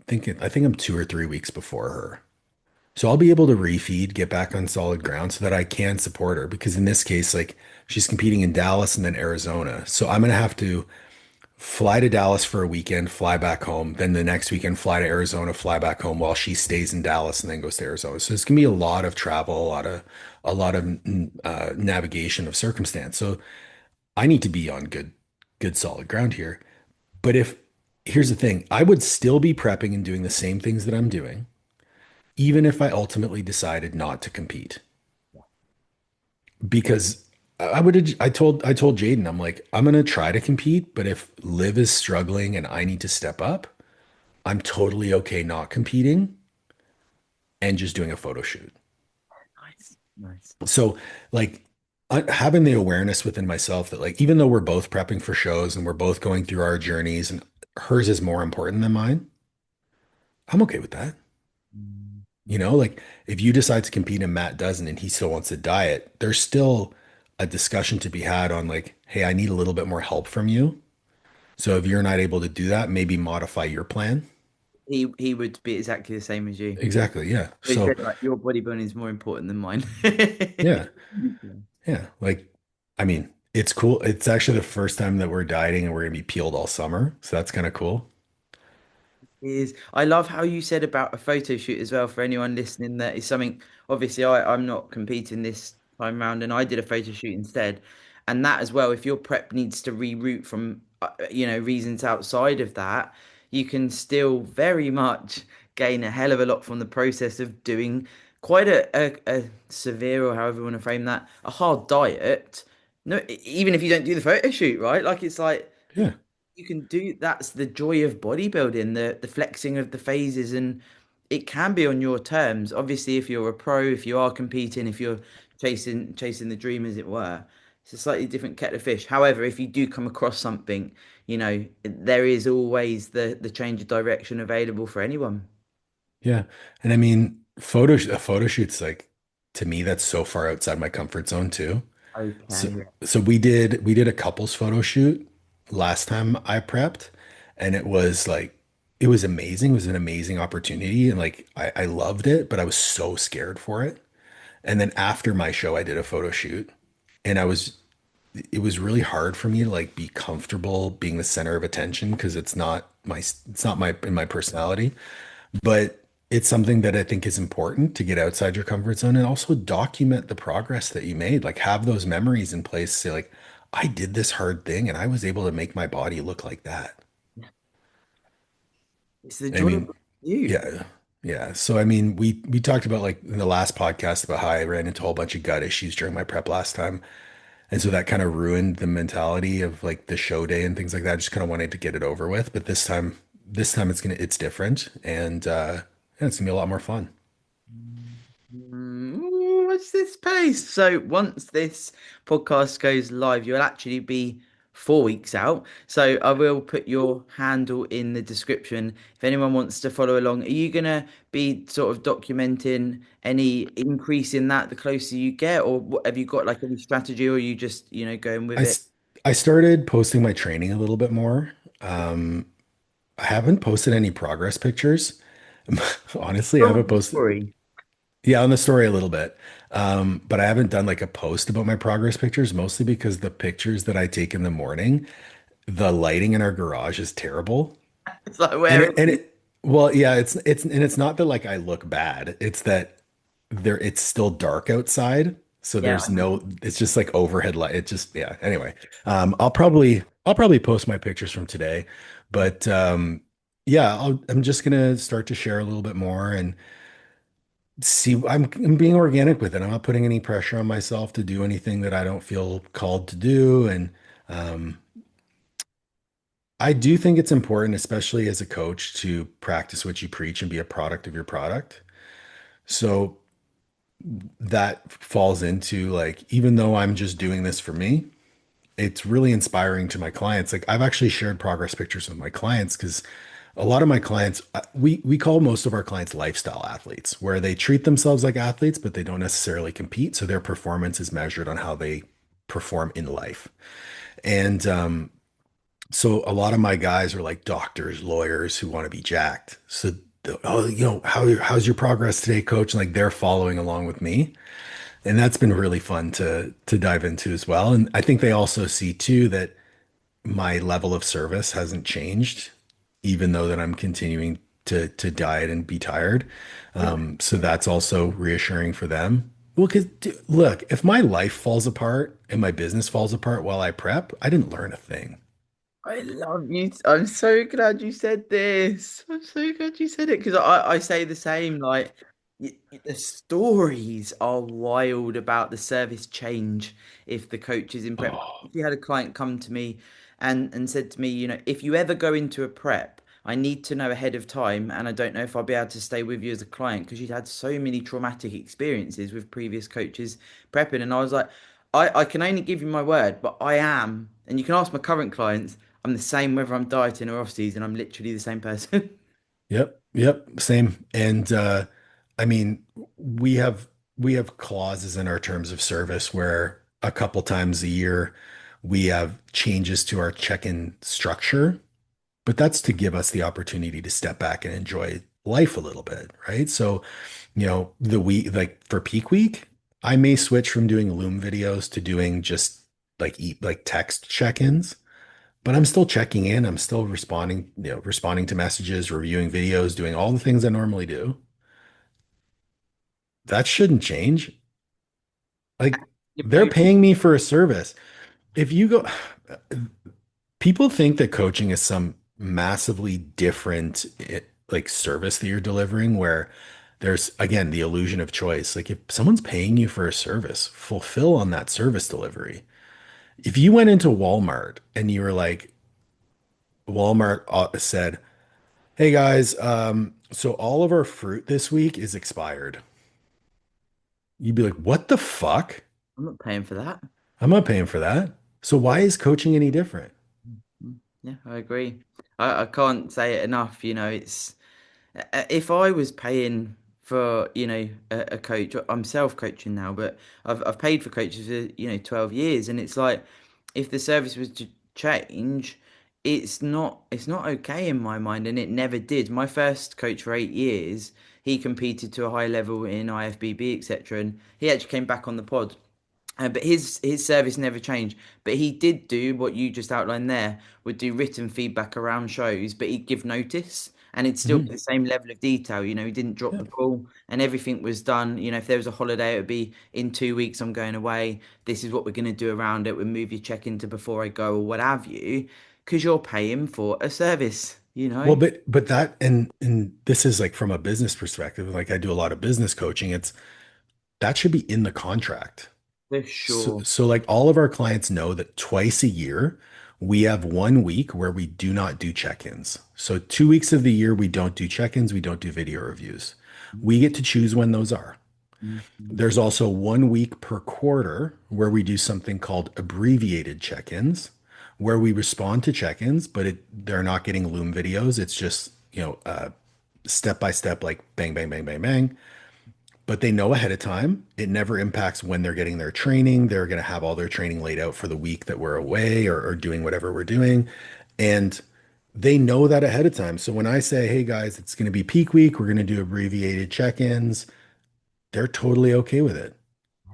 Speaker 2: I think I'm 2 or 3 weeks before her. So I'll be able to refeed, get back on solid ground so that I can support her. Because in this case, like she's competing in Dallas and then Arizona. So I'm going to have to fly to Dallas for a weekend, fly back home. Then the next weekend, fly to Arizona, fly back home while she stays in Dallas and then goes to Arizona. So it's going to be a lot of travel, a lot of navigation of circumstance. So I need to be on good solid ground here. But if here's the thing, I would still be prepping and doing the same things that I'm doing, even if I ultimately decided not to compete. Because I told Jaden, I'm like, I'm gonna try to compete, but if Liv is struggling and I need to step up, I'm totally okay not competing and just doing a photo shoot.
Speaker 1: Nice, nice.
Speaker 2: So like having the awareness within myself that like even though we're both prepping for shows and we're both going through our journeys and hers is more important than mine, I'm okay with that. You
Speaker 1: Mm.
Speaker 2: know, like if you decide to compete and Matt doesn't and he still wants to diet, there's still a discussion to be had on like, hey, I need a little bit more help from you. So if you're not able to do that, maybe modify your plan.
Speaker 1: He would be exactly the same as you.
Speaker 2: Exactly. Yeah.
Speaker 1: So he
Speaker 2: So
Speaker 1: said like your bodybuilding is more important than mine.
Speaker 2: yeah.
Speaker 1: Yeah.
Speaker 2: Yeah. Like, I mean, it's cool. It's actually the first time that we're dieting and we're gonna be peeled all summer. So that's kind of cool.
Speaker 1: Is I love how you said about a photo shoot as well for anyone listening. That is something obviously I'm not competing this time round and I did a photo shoot instead. And that as well, if your prep needs to reroute from reasons outside of that, you can still very much gain a hell of a lot from the process of doing quite a severe, or however you want to frame that, a hard diet. No, even if you don't do the photo shoot, right? Like it's like
Speaker 2: Yeah.
Speaker 1: you can do, that's the joy of bodybuilding, the flexing of the phases, and it can be on your terms. Obviously, if you're a pro, if you are competing, if you're chasing the dream, as it were, it's a slightly different kettle of fish. However, if you do come across something, there is always the change of direction available for anyone.
Speaker 2: Yeah. And I mean, a photo shoot's like to me, that's so far outside my comfort zone too. So,
Speaker 1: Okay.
Speaker 2: so we did a couples photo shoot last time I prepped, and it was amazing. It was an amazing opportunity, and like I loved it, but I was so scared for it. And then after my show, I did a photo shoot, and it was really hard for me to like be comfortable being the center of attention because it's not my in my personality. But it's something that I think is important to get outside your comfort zone and also document the progress that you made. Like have those memories in place. Say like, I did this hard thing and I was able to make my body look like that.
Speaker 1: It's the
Speaker 2: I
Speaker 1: joy of
Speaker 2: mean,
Speaker 1: you.
Speaker 2: yeah, yeah. So I mean, we talked about like in the last podcast about how I ran into a whole bunch of gut issues during my prep last time. And so that kind of ruined the mentality of like the show day and things like that. I just kind of wanted to get it over with. But this time it's different and yeah, it's gonna be a lot more fun.
Speaker 1: What's this pace? So once this podcast goes live, you'll actually be 4 weeks out. So I will put your handle in the description if anyone wants to follow along. Are you gonna be sort of documenting any increase in that the closer you get, or have you got like any strategy, or are you just going
Speaker 2: I,
Speaker 1: with it?
Speaker 2: s- I started posting my training a little bit more. Um, I haven't posted any progress pictures. Honestly, I
Speaker 1: Oh,
Speaker 2: haven't posted,
Speaker 1: sorry.
Speaker 2: yeah, on the story a little bit. But I haven't done like a post about my progress pictures, mostly because the pictures that I take in the morning, the lighting in our garage is terrible.
Speaker 1: It's like
Speaker 2: And
Speaker 1: where
Speaker 2: it, and it, well, yeah, it's not that like I look bad. It's that it's still dark outside. So
Speaker 1: yeah.
Speaker 2: it's just like overhead light. It just, yeah. Anyway, I'll probably post my pictures from today, but, yeah, I'm just gonna start to share a little bit more and see. I'm being organic with it. I'm not putting any pressure on myself to do anything that I don't feel called to do. And, um, I do think it's important, especially as a coach, to practice what you preach and be a product of your product. So that falls into like, even though I'm just doing this for me, it's really inspiring to my clients. Like I've actually shared progress pictures with my clients because a lot of my clients, we call most of our clients lifestyle athletes, where they treat themselves like athletes, but they don't necessarily compete. So their performance is measured on how they perform in life. And so a lot of my guys are like doctors, lawyers who want to be jacked. So oh, how's your progress today, coach? And like they're following along with me. And that's been really fun to dive into as well. And I think they also see too that my level of service hasn't changed, even though that I'm continuing to diet and be tired.
Speaker 1: Yeah.
Speaker 2: So that's also reassuring for them. Well, because look, if my life falls apart and my business falls apart while I prep, I didn't learn a thing.
Speaker 1: I love you. I'm so glad you said this. I'm so glad you said it because I say the same. Like, the stories are wild about the service change if the coach is in prep.
Speaker 2: Oh,
Speaker 1: If you had a client come to me and said to me, if you ever go into a prep, I need to know ahead of time, and I don't know if I'll be able to stay with you as a client because you'd had so many traumatic experiences with previous coaches prepping. And I was like, I can only give you my word, but I am, and you can ask my current clients. I'm the same whether I'm dieting or off season. I'm literally the same person.
Speaker 2: yep, yep, same. And I mean, we have we have clauses in our terms of service where a couple times a year we have changes to our check-in structure. But that's to give us the opportunity to step back and enjoy life a little bit, right? So, the week, like for peak week, I may switch from doing Loom videos to doing just like text check-ins, but I'm still checking in. I'm still responding to messages, reviewing videos, doing all the things I normally do. That shouldn't change. Like
Speaker 1: You're
Speaker 2: they're
Speaker 1: paying.
Speaker 2: paying me for a service. If you go, People think that coaching is some massively different like service that you're delivering where there's again the illusion of choice. Like if someone's paying you for a service, fulfill on that service delivery. If you went into Walmart and you were like, Walmart said, "Hey guys, so all of our fruit this week is expired." You'd be like, "What the fuck?
Speaker 1: I'm not paying for that.
Speaker 2: I'm not paying for that." So why is coaching any different?
Speaker 1: Yeah, I agree. I can't say it enough. It's if I was paying for, a coach, I'm self-coaching now, but I've paid for coaches for, 12 years, and it's like if the service was to change, it's not okay in my mind, and it never did. My first coach for 8 years, he competed to a high level in IFBB, etc., and he actually came back on the pod. But his service never changed. But he did do what you just outlined there, would do written feedback around shows, but he'd give notice and it'd still be
Speaker 2: Mhm.
Speaker 1: the same level of detail. He didn't drop
Speaker 2: Yeah.
Speaker 1: the ball and everything was done. If there was a holiday, it would be in 2 weeks, I'm going away. This is what we're going to do around it. We'll move your check into before I go or what have you, because you're paying for a service.
Speaker 2: Well, but that and this is like from a business perspective, like I do a lot of business coaching. It's that should be in the contract.
Speaker 1: For
Speaker 2: So,
Speaker 1: sure.
Speaker 2: so like all of our clients know that twice a year we have 1 week where we do not do check-ins. So 2 weeks of the year we don't do check-ins, we don't do video reviews. We get to choose when those are.
Speaker 1: Mhm.
Speaker 2: There's also 1 week per quarter where we do something called abbreviated check-ins, where we respond to check-ins, but they're not getting Loom videos. It's just, step by step, like bang, bang, bang, bang, bang. But they know ahead of time. It never impacts when they're getting their training. They're going to have all their training laid out for the week that we're away or doing whatever we're doing. And they know that ahead of time. So when I say, hey guys, it's going to be peak week, we're going to do abbreviated check-ins, they're totally okay with it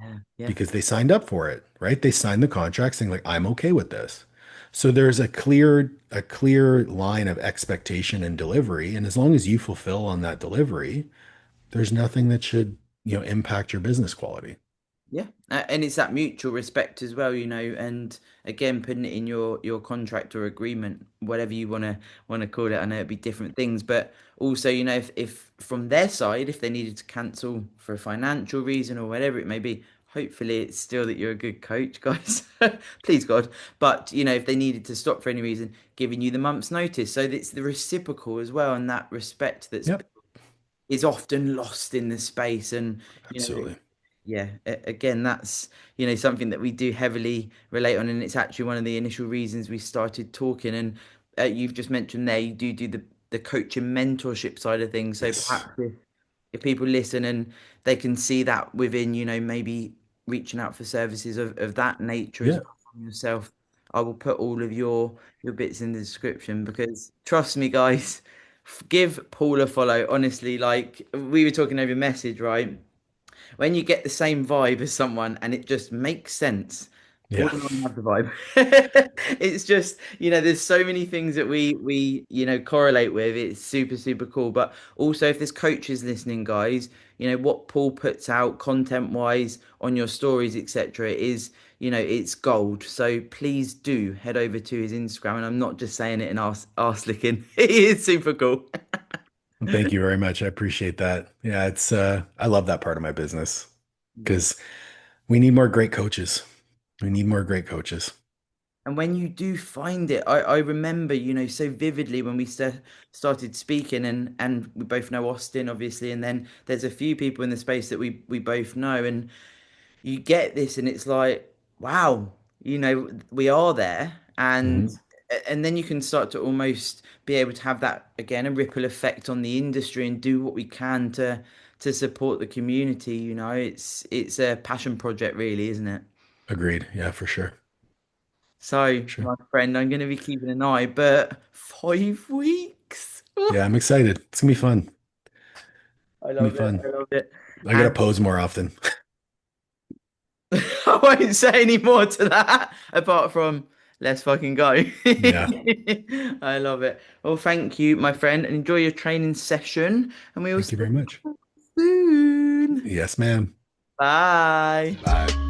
Speaker 1: Yeah, yeah, for
Speaker 2: because they
Speaker 1: sure.
Speaker 2: signed up for it, right? They signed the contract saying like, I'm okay with this. So there's a clear line of expectation and delivery. And as long as you fulfill on that delivery, there's nothing that should, impact your business quality.
Speaker 1: Yeah, and it's that mutual respect as well, and again, putting it in your contract or agreement, whatever you wanna call it. I know it'd be different things, but also, if from their side, if they needed to cancel for a financial reason or whatever it may be, hopefully it's still that you're a good coach, guys. Please God. But if they needed to stop for any reason, giving you the month's notice, so it's the reciprocal as well, and that respect that's
Speaker 2: Yep,
Speaker 1: is often lost in the space, and you know
Speaker 2: absolutely.
Speaker 1: yeah, again, that's something that we do heavily relate on, and it's actually one of the initial reasons we started talking. And you've just mentioned there you do the coach and mentorship side of things. So
Speaker 2: Yes.
Speaker 1: perhaps if people listen and they can see that within, maybe reaching out for services of that nature as
Speaker 2: Yeah.
Speaker 1: well from yourself, I will put all of your bits in the description because trust me, guys. Give Paul a follow. Honestly, like we were talking over message, right? When you get the same vibe as someone and it just makes sense. Paul
Speaker 2: Yeah.
Speaker 1: and I have the vibe. It's just, there's so many things that we correlate with. It's super, super cool. But also if there's coaches listening, guys, what Paul puts out content wise on your stories, etc., is, it's gold. So please do head over to his Instagram. And I'm not just saying it in arse licking. It is super cool.
Speaker 2: Thank you very much. I appreciate that. Yeah, it's I love that part of my business
Speaker 1: Yeah.
Speaker 2: because we need more great coaches. We need more great coaches.
Speaker 1: And when you do find it, I remember, so vividly when we started speaking, and we both know Austin, obviously, and then there's a few people in the space that we both know, and you get this, and it's like, wow, we are there,
Speaker 2: Mhm.
Speaker 1: and then you can start to almost be able to have that again, a ripple effect on the industry, and do what we can to support the community. It's a passion project, really, isn't it?
Speaker 2: Agreed. Yeah, for sure.
Speaker 1: So,
Speaker 2: Sure.
Speaker 1: my friend, I'm going to be keeping an eye, but 5 weeks.
Speaker 2: Yeah, I'm excited. It's gonna be fun. It's
Speaker 1: I
Speaker 2: gonna be
Speaker 1: love it.
Speaker 2: fun.
Speaker 1: I love it.
Speaker 2: I gotta
Speaker 1: And
Speaker 2: pose more often.
Speaker 1: I won't say any more to that apart from let's fucking go.
Speaker 2: Yeah.
Speaker 1: I love it. Well, thank you, my friend, and enjoy your training session. And we will
Speaker 2: Thank you
Speaker 1: see
Speaker 2: very much.
Speaker 1: you soon.
Speaker 2: Yes, ma'am.
Speaker 1: Bye.
Speaker 2: Bye.